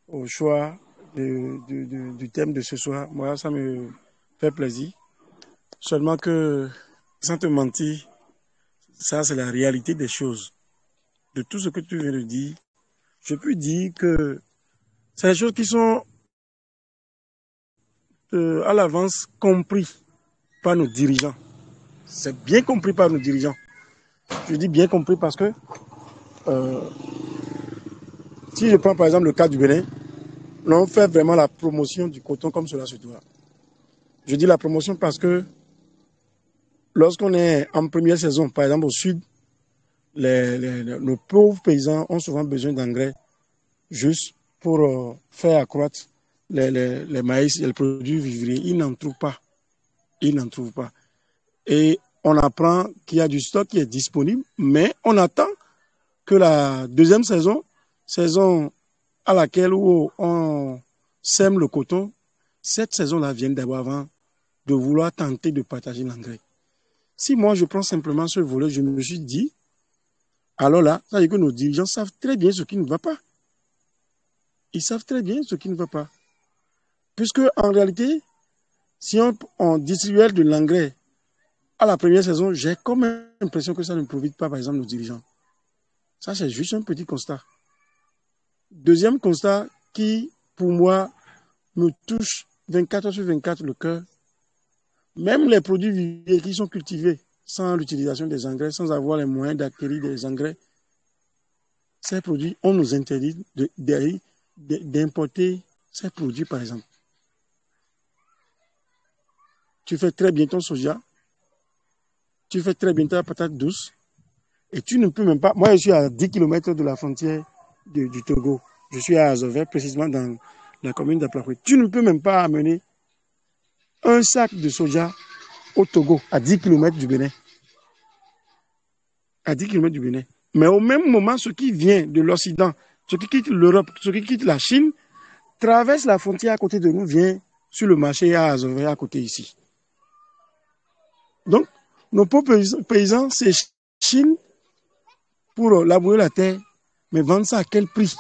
au choix du thème de ce soir. Moi, ça me fait plaisir. Seulement que sans te mentir, ça c'est la réalité des choses. De tout ce que tu viens de dire, je peux dire que c'est des choses qui sont à l'avance compris par nos dirigeants. C'est bien compris par nos dirigeants. Je dis bien compris parce que si je prends par exemple le cas du Bénin, on fait vraiment la promotion du coton comme cela se doit. Je dis la promotion parce que lorsqu'on est en première saison, par exemple au sud, nos pauvres paysans ont souvent besoin d'engrais juste pour faire accroître les maïs et les produits vivriers. Ils n'en trouvent pas. Ils n'en trouvent pas. Et on apprend qu'il y a du stock qui est disponible, mais on attend que la deuxième saison, saison à laquelle on sème le coton, cette saison-là vienne d'abord avant de vouloir tenter de partager l'engrais. Si moi je prends simplement ce volet, je me suis dit, alors là, ça veut dire que nos dirigeants savent très bien ce qui ne va pas. Ils savent très bien ce qui ne va pas. Puisque en réalité, si on distribuait de l'engrais à la première saison, j'ai comme l'impression que ça ne profite pas, par exemple, nos dirigeants. Ça, c'est juste un petit constat. Deuxième constat qui, pour moi, me touche 24 heures sur 24 le cœur. Même les produits vivriers qui sont cultivés sans l'utilisation des engrais, sans avoir les moyens d'acquérir des engrais, ces produits, on nous interdit d'importer ces produits, par exemple. Tu fais très bien ton soja, tu fais très bien ta patate douce, et tu ne peux même pas... Moi, je suis à 10 km de la frontière du Togo. Je suis à Azové, précisément dans la commune d'Aplakoué. Tu ne peux même pas amener un sac de soja au Togo, à 10 km du Bénin. À 10 km du Bénin. Mais au même moment, ce qui vient de l'Occident, ce qui quitte l'Europe, ce qui quitte la Chine, traverse la frontière à côté de nous, vient sur le marché à Azové, à côté ici. Donc, nos pauvres paysans s'échinent pour labourer la terre, mais vendent ça à quel prix?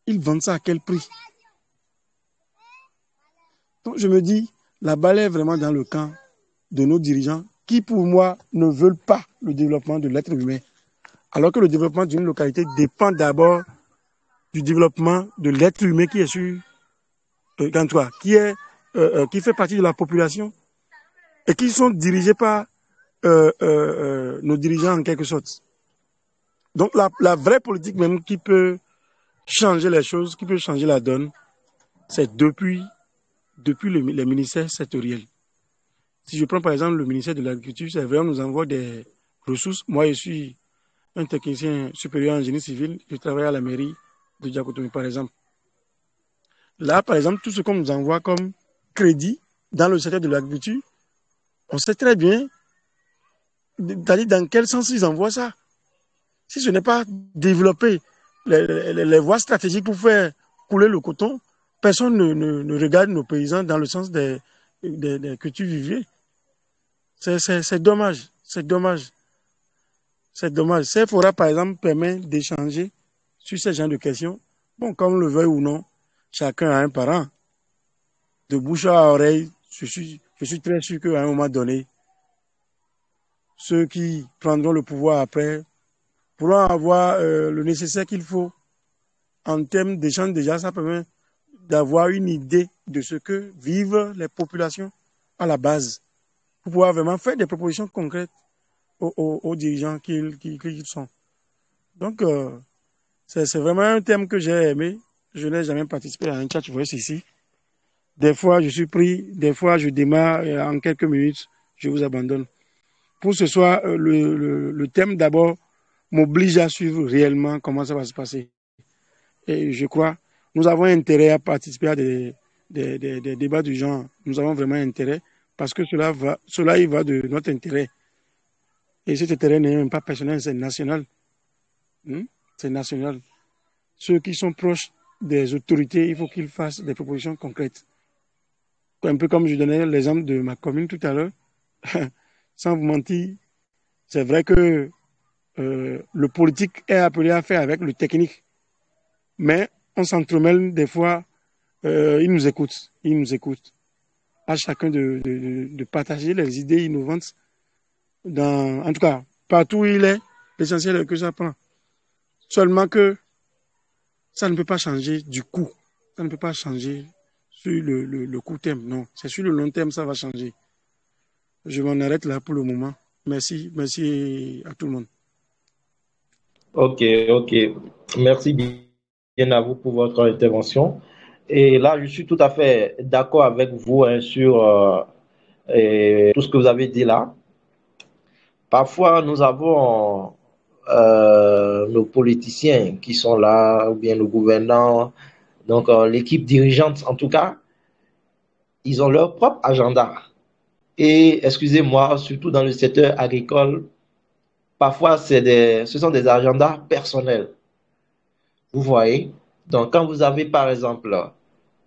Ils vendent ça à quel prix? Donc, je me dis, la balle est vraiment dans le camp de nos dirigeants qui, pour moi, ne veulent pas le développement de l'être humain. Alors que le développement d'une localité dépend d'abord du développement de l'être humain qui est sur, qui fait partie de la population et qui sont dirigés par nos dirigeants en quelque sorte. Donc la vraie politique même qui peut changer les choses, qui peut changer la donne, c'est depuis les ministères sectoriels. Si je prends par exemple le ministère de l'Agriculture, c'est vrai, on nous envoie des ressources. Moi, je suis un technicien supérieur en génie civil, je travaille à la mairie de Diakotomi, par exemple. Là, par exemple, tout ce qu'on nous envoie comme crédit dans le secteur de l'agriculture, on sait très bien dans quel sens ils envoient ça. Si ce n'est pas développer les voies stratégiques pour faire couler le coton, personne ne regarde nos paysans dans le sens des cultures vivrières. C'est dommage, c'est dommage. C'est dommage. Ça fera, par exemple, permettre d'échanger sur ce genre de questions. Bon, comme on le veuille ou non, chacun a un parent. De bouche à oreille, je suis très sûr qu'à un moment donné, ceux qui prendront le pouvoir après pourront avoir le nécessaire qu'il faut. En termes d'échange, déjà, ça permet d'avoir une idée de ce que vivent les populations à la base, pour pouvoir vraiment faire des propositions concrètes aux dirigeants qu'ils sont. Donc, c'est vraiment un thème que j'ai aimé. Je n'ai jamais participé à un chat voice ici. Des fois, je suis pris, des fois, je démarre et en quelques minutes, je vous abandonne. Pour ce soir, le thème d'abord m'oblige à suivre réellement comment ça va se passer. Et je crois, nous avons intérêt à participer à des débats du genre. Nous avons vraiment intérêt parce que cela y va de notre intérêt. Et cet intérêt n'est même pas personnel, c'est national. C'est national. Ceux qui sont proches des autorités, il faut qu'ils fassent des propositions concrètes. Un peu comme je donnais l'exemple de ma commune tout à l'heure. Sans vous mentir, c'est vrai que le politique est appelé à faire avec le technique. Mais on s'entremêle des fois, ils nous écoutent. À chacun de partager les idées innovantes en tout cas, partout où il est, l'essentiel est que ça prend. Seulement que ça ne peut pas changer du coup. Ça ne peut pas changer sur le court terme, non. C'est sur le long terme ça va changer. Je m'en arrête là pour le moment. Merci, merci à tout le monde. Ok, ok. Merci bien à vous pour votre intervention. Et là, je suis tout à fait d'accord avec vous hein, sur tout ce que vous avez dit là. Parfois, nous avons nos politiciens qui sont là, ou bien nos gouvernants, donc l'équipe dirigeante en tout cas, ils ont leur propre agenda. Et excusez-moi, surtout dans le secteur agricole, parfois ce sont des agendas personnels. Vous voyez? Donc, quand vous avez par exemple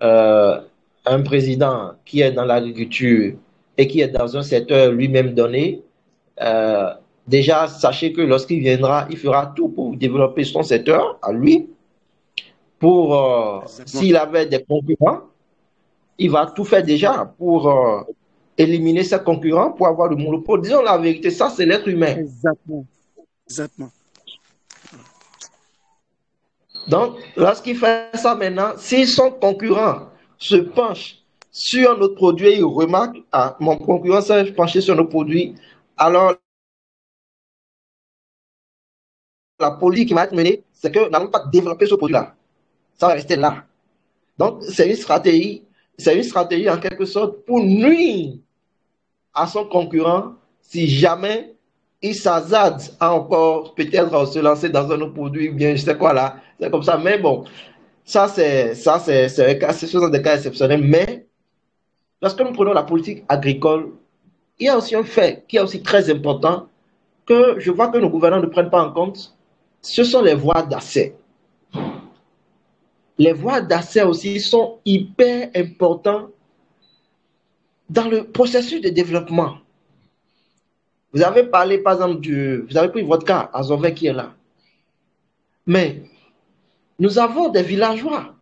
euh, un président qui est dans l'agriculture et qui est dans un secteur lui-même donné, euh, déjà, sachez que lorsqu'il viendra, il fera tout pour développer son secteur à lui. Pour Exactement. s'il avait des concurrents, il va tout faire déjà pour éliminer ses concurrents, pour avoir le monopole. Disons la vérité, ça c'est l'être humain. Exactement. Exactement. Donc, lorsqu'il fait ça maintenant, si son concurrent se penche sur notre produit et il remarque, ah, mon concurrent s'est penché sur nos produits, alors la politique qui va être menée, c'est que nous n'allons pas développer ce produit-là. Ça va rester là. Donc, c'est une stratégie en quelque sorte pour nuire à son concurrent si jamais il s'hasarde à encore peut-être se lancer dans un autre produit, bien je sais quoi là, c'est comme ça. Mais bon, ce sont des cas exceptionnels. Mais lorsque nous prenons la politique agricole, il y a aussi un fait qui est aussi très important que je vois que nos gouvernants ne prennent pas en compte. Ce sont les voies d'accès. Les voies d'accès aussi sont hyper importantes dans le processus de développement. Vous avez parlé, par exemple, vous avez pris votre cas, Azové qui est là. Mais nous avons des villageois,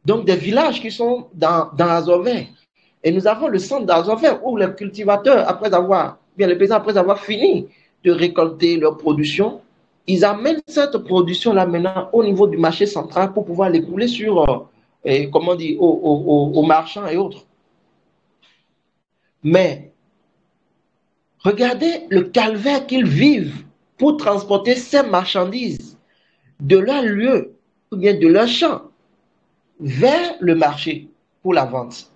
donc des villages qui sont dans Azové. Et nous avons le centre d'Azové où les cultivateurs, les paysans, après avoir fini de récolter leur production, ils amènent cette production-là maintenant au niveau du marché central pour pouvoir l'écouler sur, comment dire, aux marchands et autres. Mais regardez le calvaire qu'ils vivent pour transporter ces marchandises de leur lieu ou bien de leur champ vers le marché pour la vente.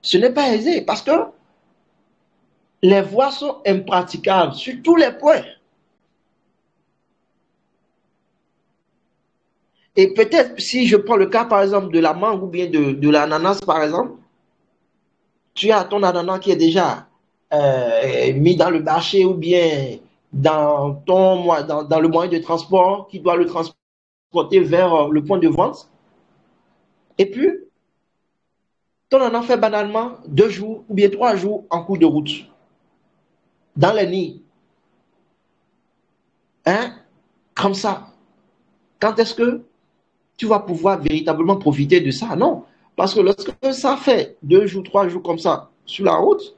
Ce n'est pas aisé parce que les voies sont impraticables sur tous les points. Et peut-être si je prends le cas par exemple de la mangue ou bien de l'ananas par exemple, tu as ton ananas qui est déjà mis dans le marché ou bien dans le moyen de transport qui doit le transporter vers le point de vente. Et puis, ton ananas fait banalement 2 jours ou bien 3 jours en cours de route dans les nids. Hein? Comme ça. Quand est-ce que tu vas pouvoir véritablement profiter de ça? Non. Parce que lorsque ça fait 2 jours, 3 jours comme ça sur la route,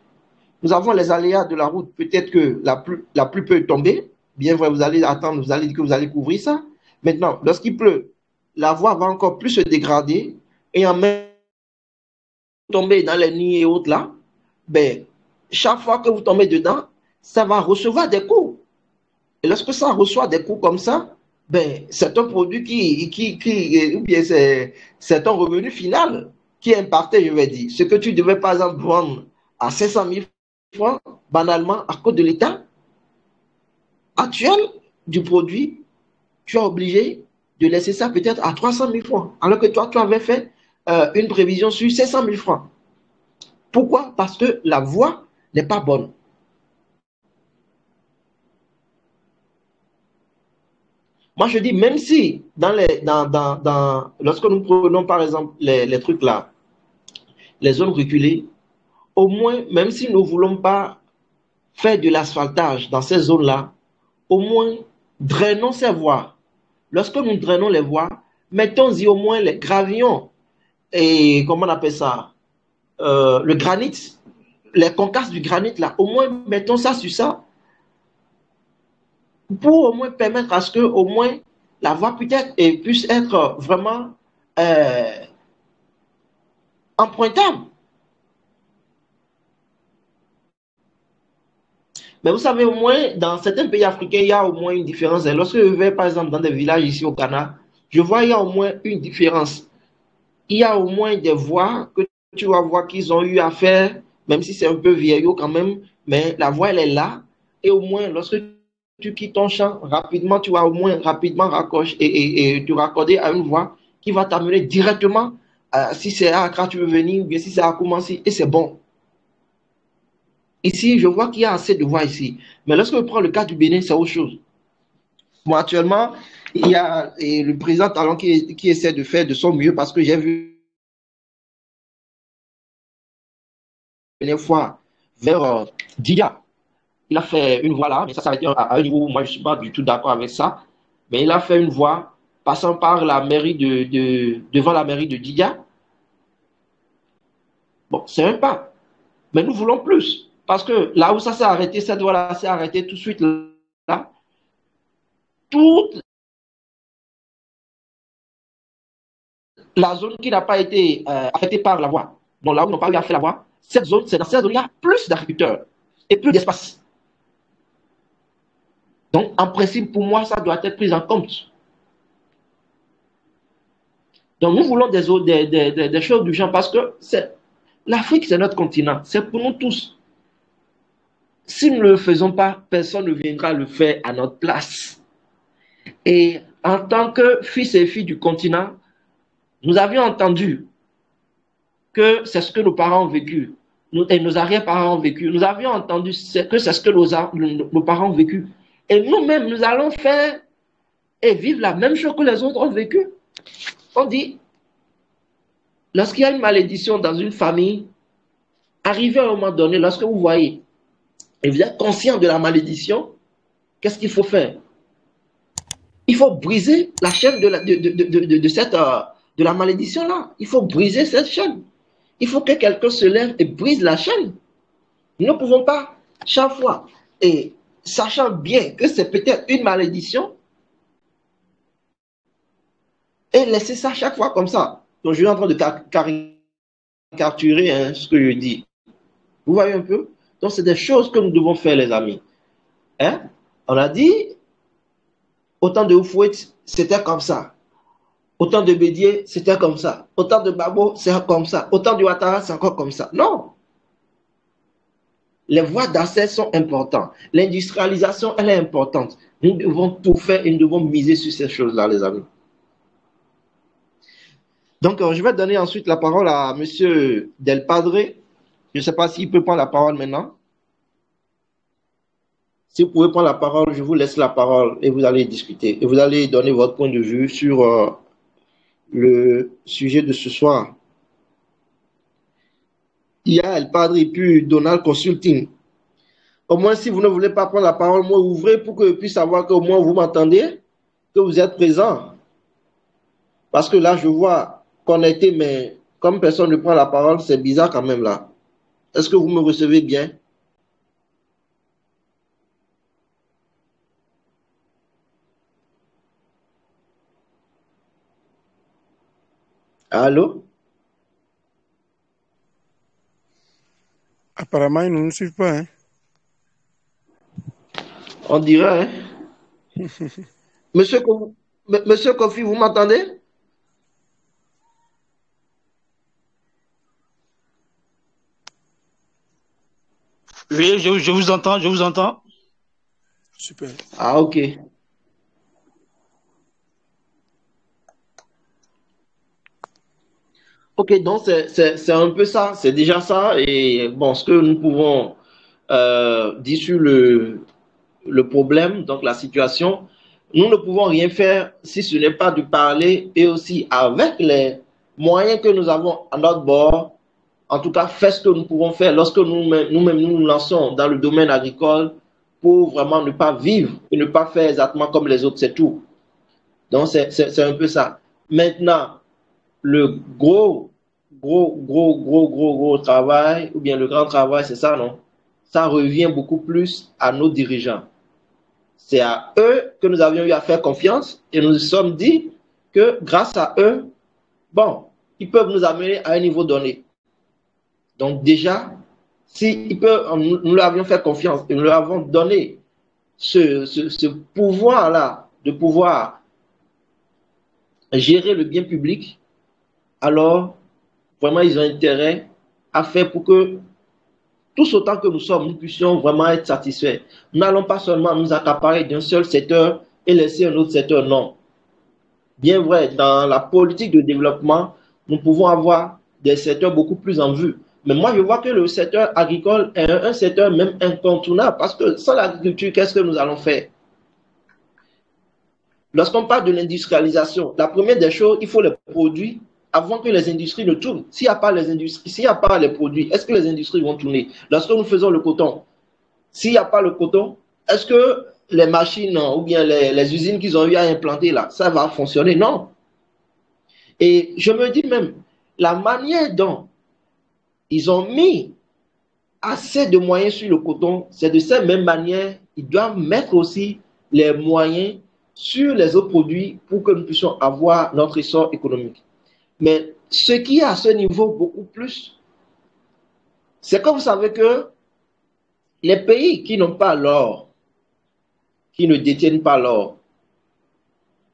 nous avons les aléas de la route. Peut-être que la pluie peut tomber. Bien vrai, vous allez attendre, vous allez dire que vous allez couvrir ça. Maintenant, lorsqu'il pleut, la voie va encore plus se dégrader et en même tomber dans les nids et autres là, ben, chaque fois que vous tombez dedans, ça va recevoir des coups. Et lorsque ça reçoit des coups comme ça, ben, c'est un produit ou bien c'est un revenu final qui est impacté, je vais dire. Ce que tu devais, par exemple, vendre à 500 000 francs, banalement, à cause de l'état actuel du produit, tu es obligé de laisser ça peut-être à 300 000 francs, alors que toi, tu avais fait une prévision sur 500 000 francs. Pourquoi? Parce que la voie n'est pas bonne. Moi, je dis, même si lorsque nous prenons par exemple les trucs là, les zones reculées, au moins, même si nous ne voulons pas faire de l'asphaltage dans ces zones-là, au moins, drainons ces voies. Lorsque nous drainons les voies, mettons-y au moins les gravillons et, comment on appelle ça, le granit, les concasses du granit, là, au moins mettons ça sur ça, pour au moins permettre à ce que au moins la voie peut-être puisse être vraiment empruntable. Mais vous savez, au moins, dans certains pays africains, il y a au moins une différence. Et lorsque je vais, par exemple, dans des villages ici au Ghana, je vois il y a au moins une différence. Il y a au moins des voies que tu vas voir qu'ils ont eu à faire, même si c'est un peu vieillot quand même, mais la voie, elle est là. Et au moins, lorsque tu quittes ton champ, rapidement, tu vas au moins rapidement raccrocher et te raccorder à une voie qui va t'amener directement, si c'est à Accra, tu veux venir, ou bien si c'est à Koumassi, et c'est bon. Ici, je vois qu'il y a assez de voies ici. Mais lorsque je prends le cas du Bénin, c'est autre chose. Moi, actuellement, il y a le président Talon qui essaie de faire de son mieux parce que j'ai vu la dernière fois vers Dia. Il a fait une voie là, mais ça s'arrête à un niveau où moi je ne suis pas du tout d'accord avec ça. Mais il a fait une voie passant par la mairie devant la mairie de Dia. Bon, c'est un pas. Mais nous voulons plus. Parce que là où ça s'est arrêté, cette voie-là s'est arrêtée tout de suite là. Toute la zone qui n'a pas été affectée par la voie, donc là où ils n'ont pas eu à faire la voie, cette zone, c'est dans cette zone, il y a plus d'agriculteurs et plus d'espace. Donc, en principe, pour moi, ça doit être pris en compte. Donc, nous voulons des choses du genre parce que l'Afrique, c'est notre continent. C'est pour nous tous. Si nous ne le faisons pas, personne ne viendra le faire à notre place. Et en tant que fils et filles du continent, nous avions entendu que c'est ce que nos parents ont vécu et nos arrière-parents ont vécu. Nous avions entendu que c'est ce que nos parents ont vécu. Et nous-mêmes, nous allons faire et vivre la même chose que les autres ont vécu. On dit, lorsqu'il y a une malédiction dans une famille, arrivé à un moment donné, lorsque vous voyez et vous êtes conscient de la malédiction, qu'est-ce qu'il faut faire? Il faut briser la chaîne de la malédiction-là. Il faut briser cette chaîne. Il faut que quelqu'un se lève et brise la chaîne. Nous ne pouvons pas, chaque fois, et sachant bien que c'est peut-être une malédiction, et laisser ça chaque fois comme ça. Donc, je suis en train de caricaturer ce que je dis. Vous voyez un peu? Donc, c'est des choses que nous devons faire, les amis. Hein? On a dit, autant de Oufouet, c'était comme ça. Autant de Bédier, c'était comme ça. Autant de Babo, c'est comme ça. Autant de Ouattara, c'est encore comme ça. Non. Les voies d'accès sont importantes. L'industrialisation, elle est importante. Nous devons tout faire et nous devons miser sur ces choses-là, les amis. Donc, je vais donner ensuite la parole à M. Del Padre. Je ne sais pas s'il peut prendre la parole maintenant. Si vous pouvez prendre la parole, je vous laisse la parole et vous allez discuter. Et vous allez donner votre point de vue sur le sujet de ce soir. Il y a El Padre et puis Donald Consulting. Au moins, si vous ne voulez pas prendre la parole, moi, ouvrez pour que je puisse savoir qu'au moins vous m'entendez, que vous êtes présent. Parce que là, je vois connecté, mais comme personne ne prend la parole, c'est bizarre quand même là. Est-ce que vous me recevez bien? Allô? Apparemment, ils ne nous suivent pas. Hein? On dirait, hein? Monsieur Kofi, vous m'entendez? Oui, je vous entends, je vous entends. Super. Ah, ok. Ok, donc c'est un peu ça, c'est déjà ça. Et bon, ce que nous pouvons dire sur le problème, donc la situation, nous ne pouvons rien faire si ce n'est pas de parler et aussi avec les moyens que nous avons à notre bord, en tout cas, faire ce que nous pouvons faire lorsque nous-mêmes nous lançons dans le domaine agricole pour vraiment ne pas vivre et ne pas faire exactement comme les autres, c'est tout. Donc, c'est un peu ça. Maintenant, le gros gros travail, ou bien le grand travail, c'est ça, non? Ça revient beaucoup plus à nos dirigeants. C'est à eux que nous avions eu à faire confiance et nous nous sommes dit que grâce à eux, bon, ils peuvent nous amener à un niveau donné. Donc déjà, si nous leur avions fait confiance et nous leur avons donné ce pouvoir-là de pouvoir gérer le bien public, alors vraiment ils ont intérêt à faire pour que tous autant que nous sommes, nous puissions vraiment être satisfaits. Nous n'allons pas seulement nous accaparer d'un seul secteur et laisser un autre secteur, non. Bien vrai, dans la politique de développement, nous pouvons avoir des secteurs beaucoup plus en vue. Mais moi, je vois que le secteur agricole est un secteur même incontournable parce que sans l'agriculture, qu'est-ce que nous allons faire? Lorsqu'on parle de l'industrialisation, la première des choses, il faut les produits avant que les industries ne tournent. S'il n'y a pas les industries, s'il n'y a pas les produits, est-ce que les industries vont tourner? Lorsque nous faisons le coton, s'il n'y a pas le coton, est-ce que les machines ou bien les usines qu'ils ont eu à implanter là, ça va fonctionner? Non. Et je me dis même, la manière dont ils ont mis assez de moyens sur le coton, c'est de cette même manière, ils doivent mettre aussi les moyens sur les autres produits pour que nous puissions avoir notre essor économique. Mais ce qui est à ce niveau beaucoup plus, c'est que vous savez que les pays qui n'ont pas l'or, qui ne détiennent pas l'or,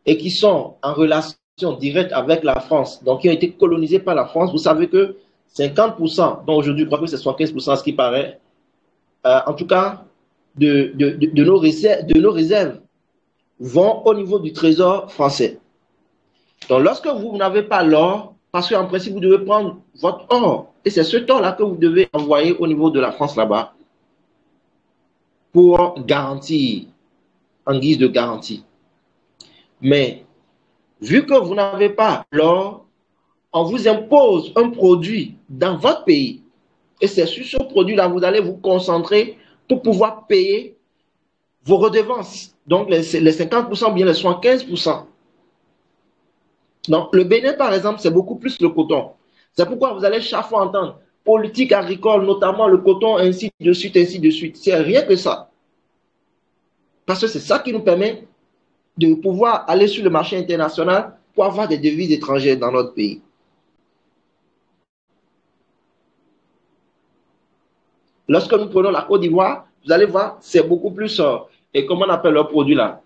et qui sont en relation directe avec la France, donc qui ont été colonisés par la France, vous savez que 50%, dont aujourd'hui je crois que c'est 75% ce qui paraît, en tout cas de nos réserves, vont au niveau du trésor français. Donc lorsque vous n'avez pas l'or, parce qu'en principe vous devez prendre votre or, et c'est ce or-là que vous devez envoyer au niveau de la France là-bas pour garantir, en guise de garantie. Mais vu que vous n'avez pas l'or, on vous impose un produit dans votre pays. Et c'est sur ce produit-là que vous allez vous concentrer pour pouvoir payer vos redevances. Donc les 50% bien les 75%. Donc le Bénin, par exemple, c'est beaucoup plus le coton. C'est pourquoi vous allez chaque fois entendre politique agricole, notamment le coton, ainsi de suite, ainsi de suite. C'est rien que ça. Parce que c'est ça qui nous permet de pouvoir aller sur le marché international pour avoir des devises étrangères dans notre pays. Lorsque nous prenons la Côte d'Ivoire, vous allez voir, c'est beaucoup plus, et comment on appelle leur produit là?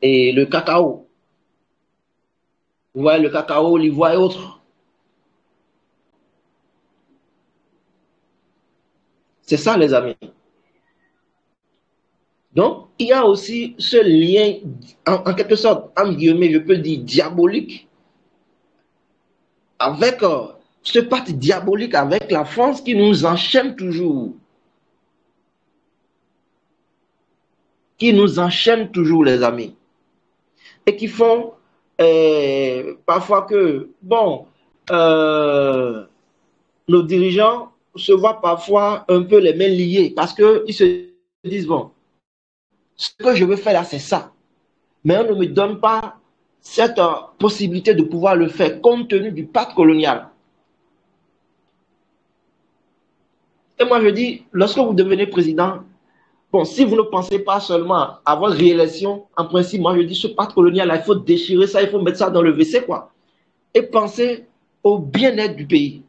Et le cacao. Vous voyez, le cacao, l'ivoire et autres. C'est ça, les amis. Donc, il y a aussi ce lien, en quelque sorte, en guillemets, je peux dire diabolique, avec ce pacte diabolique avec la France qui nous enchaîne toujours. Qui nous enchaîne toujours, les amis. Et qui font parfois que, bon, nos dirigeants se voient parfois un peu les mains liées parce qu'ils se disent, bon, ce que je veux faire là, c'est ça. Mais on ne me donne pas cette possibilité de pouvoir le faire compte tenu du pacte colonial. Et moi, je dis, lorsque vous devenez président, bon, si vous ne pensez pas seulement à votre réélection, en principe, moi, je dis, ce pacte colonial, là, il faut déchirer ça, il faut mettre ça dans le WC, quoi. Et penser au bien-être du pays.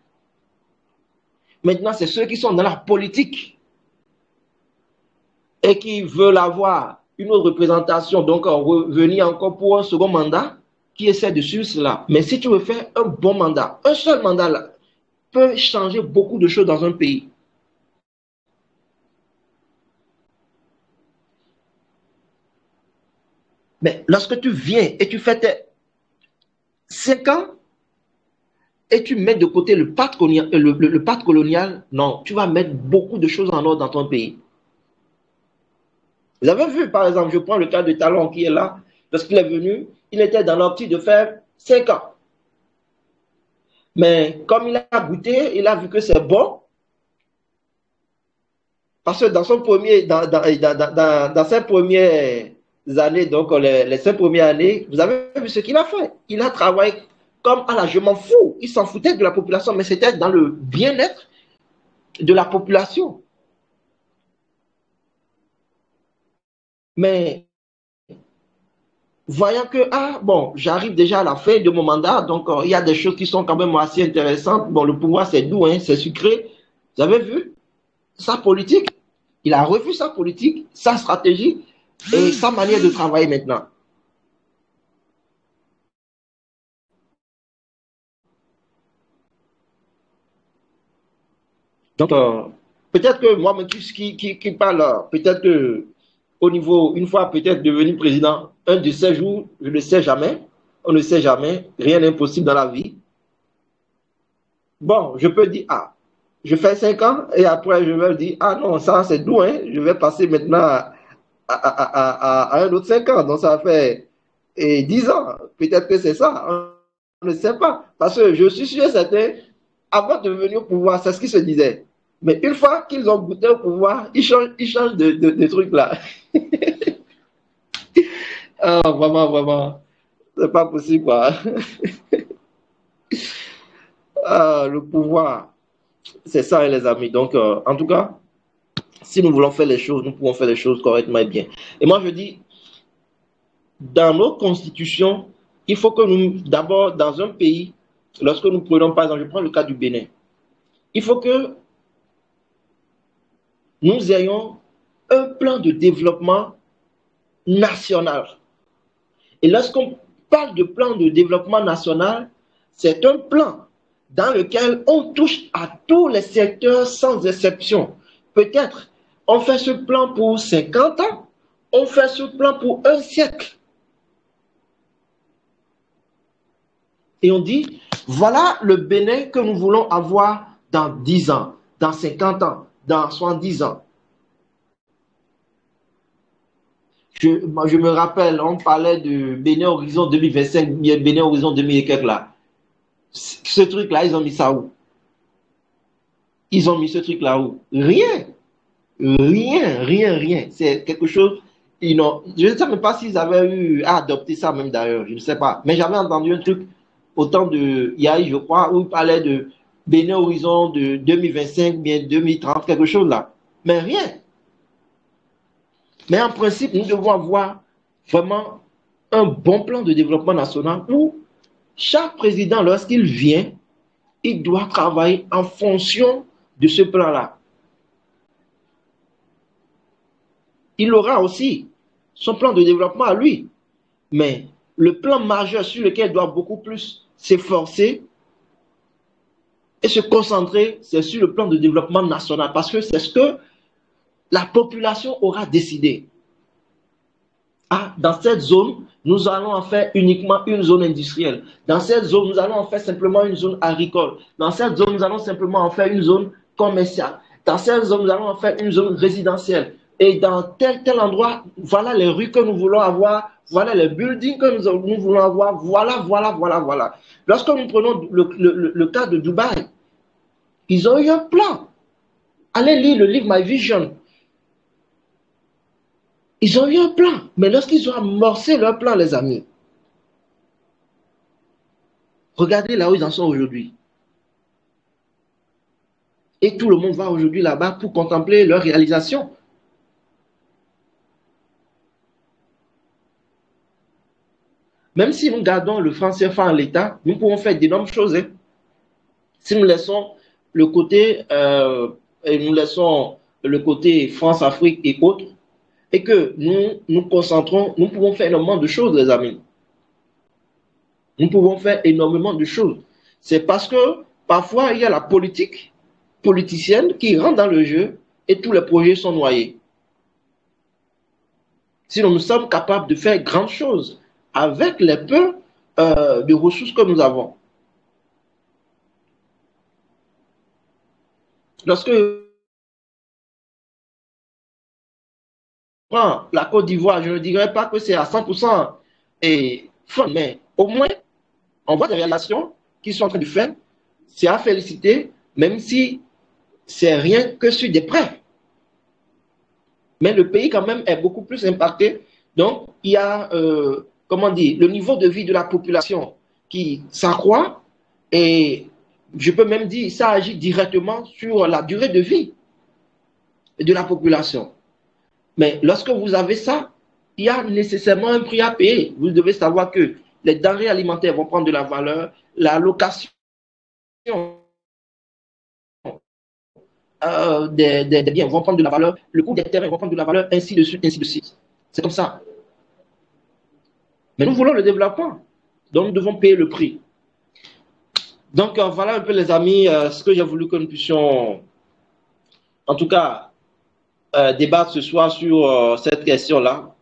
Maintenant, c'est ceux qui sont dans la politique et qui veulent avoir une autre représentation, donc revenir encore pour un second mandat, qui essaie de suivre cela. Mais si tu veux faire un bon mandat, un seul mandat là, peut changer beaucoup de choses dans un pays. Mais lorsque tu viens et tu fais tes 5 ans et tu mets de côté le pacte colonial, non, tu vas mettre beaucoup de choses en ordre dans ton pays. Vous avez vu, par exemple, je prends le cas de Talon qui est là, lorsqu'il est venu, il était dans l'optique de faire 5 ans. Mais comme il a goûté, il a vu que c'est bon, parce que dans ses premières années, donc les 5 premières années, vous avez vu ce qu'il a fait. Il a travaillé comme ah là, je m'en fous. Ils s'en foutaient de la population, mais c'était dans le bien-être de la population. Mais voyant que, ah bon, j'arrive déjà à la fin de mon mandat, donc il y a des choses qui sont quand même assez intéressantes. Bon, le pouvoir, c'est doux, hein, c'est sucré. Vous avez vu sa politique? Il a revu sa politique, sa stratégie et sa manière de travailler maintenant. Donc, peut-être que moi, qui parle, peut-être que au niveau, une fois peut-être devenu président, un de ces jours, je ne sais jamais, on ne sait jamais, rien n'est impossible dans la vie. Bon, je peux dire, ah, je fais 5 ans et après je vais dire, ah non, ça c'est doux, hein, je vais passer maintenant à un autre 5 ans, donc ça fait 10 ans, peut-être que c'est ça, on ne sait pas, parce que je suis sûr et certain, avant de venir au pouvoir, c'est ce qui se disait. Mais une fois qu'ils ont goûté au pouvoir, ils changent de truc là. Ah, vraiment, vraiment, c'est pas possible quoi. Ah, le pouvoir, c'est ça, hein, les amis. Donc, en tout cas, si nous voulons faire les choses, nous pouvons faire les choses correctement et bien. Et moi, je dis, dans nos constitutions, il faut que nous, d'abord, dans un pays, lorsque nous prenons, par exemple, je prends le cas du Bénin, il faut que nous ayons un plan de développement national. Et lorsqu'on parle de plan de développement national, c'est un plan dans lequel on touche à tous les secteurs sans exception. Peut-être on fait ce plan pour 50 ans, on fait ce plan pour un siècle. Et on dit, voilà le Bénin que nous voulons avoir dans 10 ans, dans 50 ans, dans 70 ans. Je me rappelle, on parlait de Bénin Horizon 2025, Bénin Horizon 2000 et quelques là. Ce truc-là, ils ont mis ça où? Ils ont mis ce truc-là où? Rien. Rien, rien, rien. C'est quelque chose. Je ne sais même pas s'ils avaient eu à adopter ça même d'ailleurs. Je ne sais pas. Mais j'avais entendu un truc autant de Yahi, je crois, où il parlait de Bénin Horizon de 2025, bien 2030, quelque chose là. Mais rien. Mais en principe, nous devons avoir vraiment un bon plan de développement national où chaque président, lorsqu'il vient, il doit travailler en fonction de ce plan-là. Il aura aussi son plan de développement à lui. Mais le plan majeur sur lequel il doit beaucoup plus s'efforcer et se concentrer, c'est sur le plan de développement national. Parce que c'est ce que la population aura décidé. Ah, dans cette zone, nous allons en faire uniquement une zone industrielle. Dans cette zone, nous allons en faire simplement une zone agricole. Dans cette zone, nous allons simplement en faire une zone commerciale. Dans cette zone, nous allons en faire une zone résidentielle. Et dans tel endroit, voilà les rues que nous voulons avoir, voilà les buildings que nous voulons avoir, voilà. Lorsque nous prenons le cas de Dubaï, ils ont eu un plan. Allez lire le livre My Vision. Ils ont eu un plan, mais lorsqu'ils ont amorcé leur plan, les amis, regardez là où ils en sont aujourd'hui. Et tout le monde va aujourd'hui là-bas pour contempler leur réalisation. Même si nous gardons le franc CFA en l'état, nous pouvons faire d'énormes choses. Hein. Si nous laissons le côté, France-Afrique et autres, et que nous nous concentrons, nous pouvons faire énormément de choses, les amis. Nous pouvons faire énormément de choses. C'est parce que parfois, il y a la politique politicienne qui rentre dans le jeu et tous les projets sont noyés. Sinon, nous sommes capables de faire grandes choses avec les peu de ressources que nous avons. Lorsque la Côte d'Ivoire, je ne dirais pas que c'est à 100% et fun, mais au moins, on voit des réalisations qui sont en train de faire. C'est à féliciter, même si c'est rien que sur des prêts. Mais le pays, quand même, est beaucoup plus impacté. Donc, il y a, comment dire, le niveau de vie de la population qui s'accroît et je peux même dire ça agit directement sur la durée de vie de la population. Mais lorsque vous avez ça, il y a nécessairement un prix à payer. Vous devez savoir que les denrées alimentaires vont prendre de la valeur, la location des biens vont prendre de la valeur, le coût des terrains vont prendre de la valeur, ainsi de suite, ainsi de suite. C'est comme ça. Mais nous voulons le développement, donc nous devons payer le prix. Donc voilà un peu les amis, ce que j'ai voulu que nous puissions, en tout cas, débattre ce soir sur cette question-là.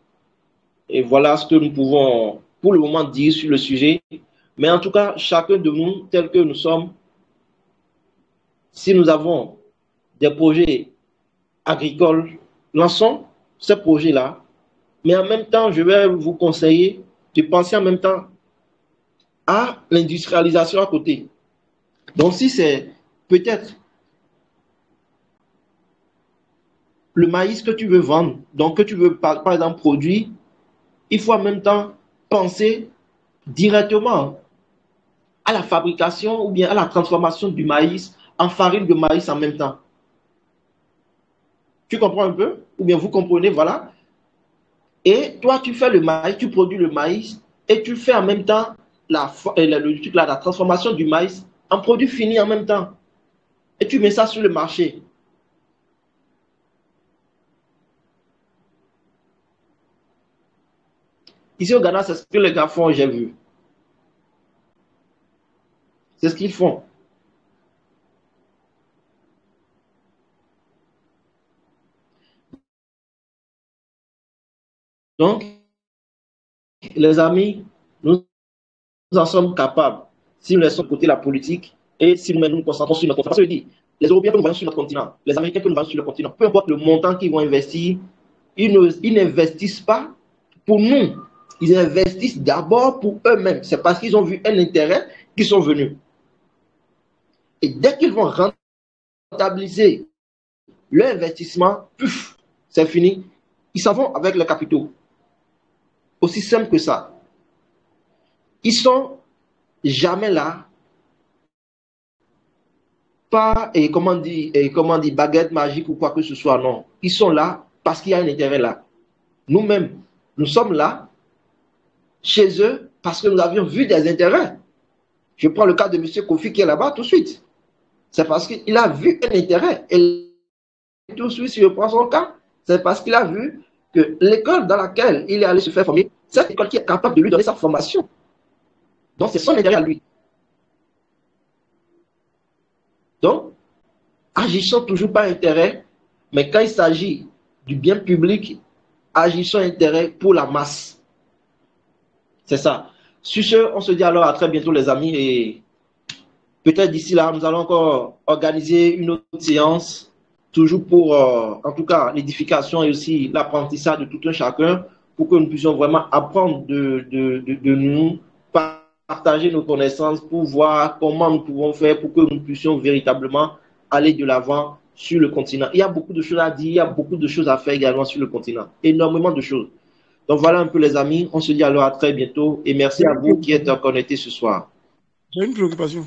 Et voilà ce que nous pouvons pour le moment dire sur le sujet. Mais en tout cas, chacun de nous, tel que nous sommes, si nous avons des projets agricoles, lançons ces projets-là. Mais en même temps, je vais vous conseiller de penser en même temps à l'industrialisation à côté. Donc, si c'est peut-être le maïs que tu veux vendre, donc que tu veux par exemple produire, il faut en même temps penser directement à la fabrication ou bien à la transformation du maïs en farine de maïs en même temps. Tu comprends un peu? Ou bien vous comprenez, voilà. Et toi, tu fais le maïs, tu produis le maïs et tu fais en même temps la transformation du maïs en produit fini en même temps. Et tu mets ça sur le marché. Ici au Ghana, c'est ce que les gars font, j'ai vu. C'est ce qu'ils font. Donc, les amis, nous en sommes capables. Si nous laissons de côté la politique et si nous nous concentrons sur notre continent, ça veut dire les Européens que nous voyons sur notre continent, les Américains que nous voyons sur le continent, peu importe le montant qu'ils vont investir, ils n'investissent pas pour nous. Ils investissent d'abord pour eux-mêmes. C'est parce qu'ils ont vu un intérêt qu'ils sont venus. Et dès qu'ils vont rentabiliser leur investissement, c'est fini. Ils s'en vont avec le capitaux. Aussi simple que ça. Ils sont jamais là, pas comment dire, baguette magique ou quoi que ce soit, non. Ils sont là parce qu'il y a un intérêt là. Nous-mêmes, nous sommes là chez eux parce que nous avions vu des intérêts. Je prends le cas de M. Kofi qui est là-bas tout de suite. C'est parce qu'il a vu un intérêt. Et tout de suite, si je prends son cas, c'est parce qu'il a vu que l'école dans laquelle il est allé se faire former, c'est cette école qui est capable de lui donner sa formation. Donc, c'est son intérêt à lui. Donc, agissons toujours par intérêt, mais quand il s'agit du bien public, agissons intérêt pour la masse. C'est ça. Sur ce, on se dit alors à très bientôt les amis et peut-être d'ici là, nous allons encore organiser une autre séance, toujours pour, en tout cas, l'édification et aussi l'apprentissage de tout un chacun, pour que nous puissions vraiment apprendre de nous, partager nos connaissances, pour voir comment nous pouvons faire pour que nous puissions véritablement aller de l'avant sur le continent. Il y a beaucoup de choses à dire, il y a beaucoup de choses à faire également sur le continent. Énormément de choses. Donc voilà un peu les amis, on se dit alors à très bientôt et merci à vous qui êtes connectés ce soir. J'ai une préoccupation.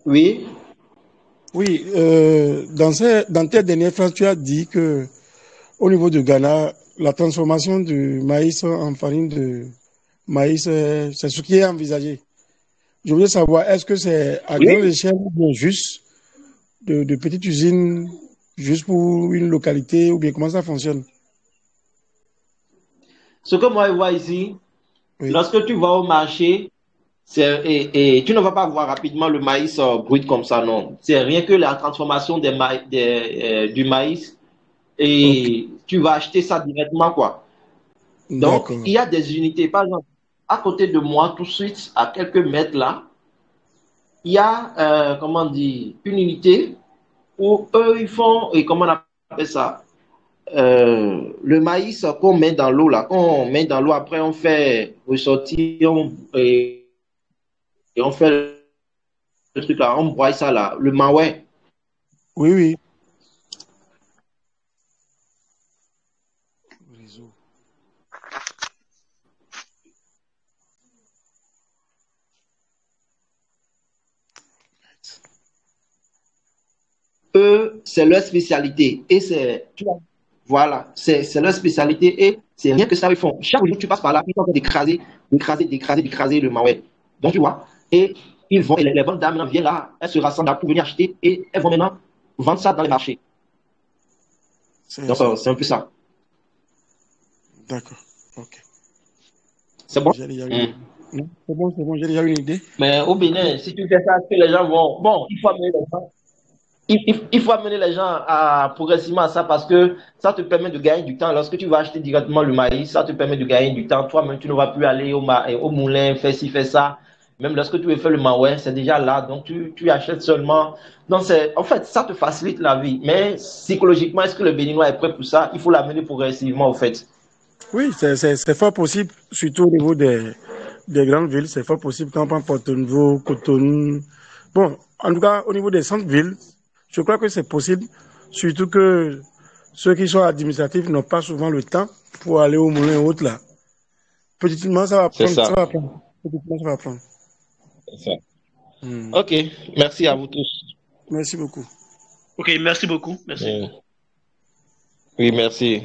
Oui. Oui, dans tes dernières phrases, tu as dit que au niveau du Ghana, la transformation du maïs en farine de maïs, c'est ce qui est envisagé. Je voulais savoir, est-ce que c'est à grande échelle ou bien juste de petites usines, juste pour une localité, ou bien comment ça fonctionne? Ce que moi je vois ici, Oui. lorsque tu vas au marché, et tu ne vas pas voir rapidement le maïs brut comme ça, non. C'est rien que la transformation du maïs Ok, et tu vas acheter ça directement, quoi. Donc, d'accord. il y a des unités. Par exemple, à côté de moi, tout de suite, à quelques mètres là, il y a, comment dire, une unité où eux, ils font, et comment on appelle ça? Le maïs qu'on met dans l'eau là, qu'on met dans l'eau, après on fait ressortir et on fait le truc là, on broie ça là, le maouais. Oui, oui. Réseau. eux, c'est leur spécialité. Et c'est, voilà, c'est leur spécialité et c'est rien que ça ils font. Chaque jour, tu passes par là, ils sont en train d'écraser le Mawel. Donc, tu vois, et ils vont, et les bonnes dames viennent là, elles se rassemblent là pour venir acheter et elles vont maintenant vendre ça dans les marchés. Donc, c'est un peu ça. D'accord, ok. C'est bon? J'ai déjà eu... Non, c'est bon, j'ai déjà eu une idée. Mais au Bénin, si tu fais ça, que les gens vont. Bon, il faut amener les gens. Il faut amener les gens à, progressivement à ça parce que ça te permet de gagner du temps. Lorsque tu vas acheter directement le maïs, ça te permet de gagner du temps. Toi-même, tu ne vas plus aller au moulin, faire ci, faire ça. Même lorsque tu veux faire le maoué, c'est déjà là. Donc, tu achètes seulement. Donc, en fait, ça te facilite la vie. Mais psychologiquement, est-ce que le Béninois est prêt pour ça? Il faut l'amener progressivement, au fait. Oui, c'est fort possible, surtout au niveau des grandes villes. C'est fort possible quand on prend Porto Novo, Cotonou. Bon, en tout cas, au niveau des centres-villes, je crois que c'est possible, surtout que ceux qui sont administratifs n'ont pas souvent le temps pour aller au moulin et autres là. Petitement, ça va C'est prendre, ça ça. va prendre. Petitement, ça va prendre. C'est ça. Ok, merci à vous tous. Merci beaucoup. Ok, merci beaucoup. Merci. Oui, merci.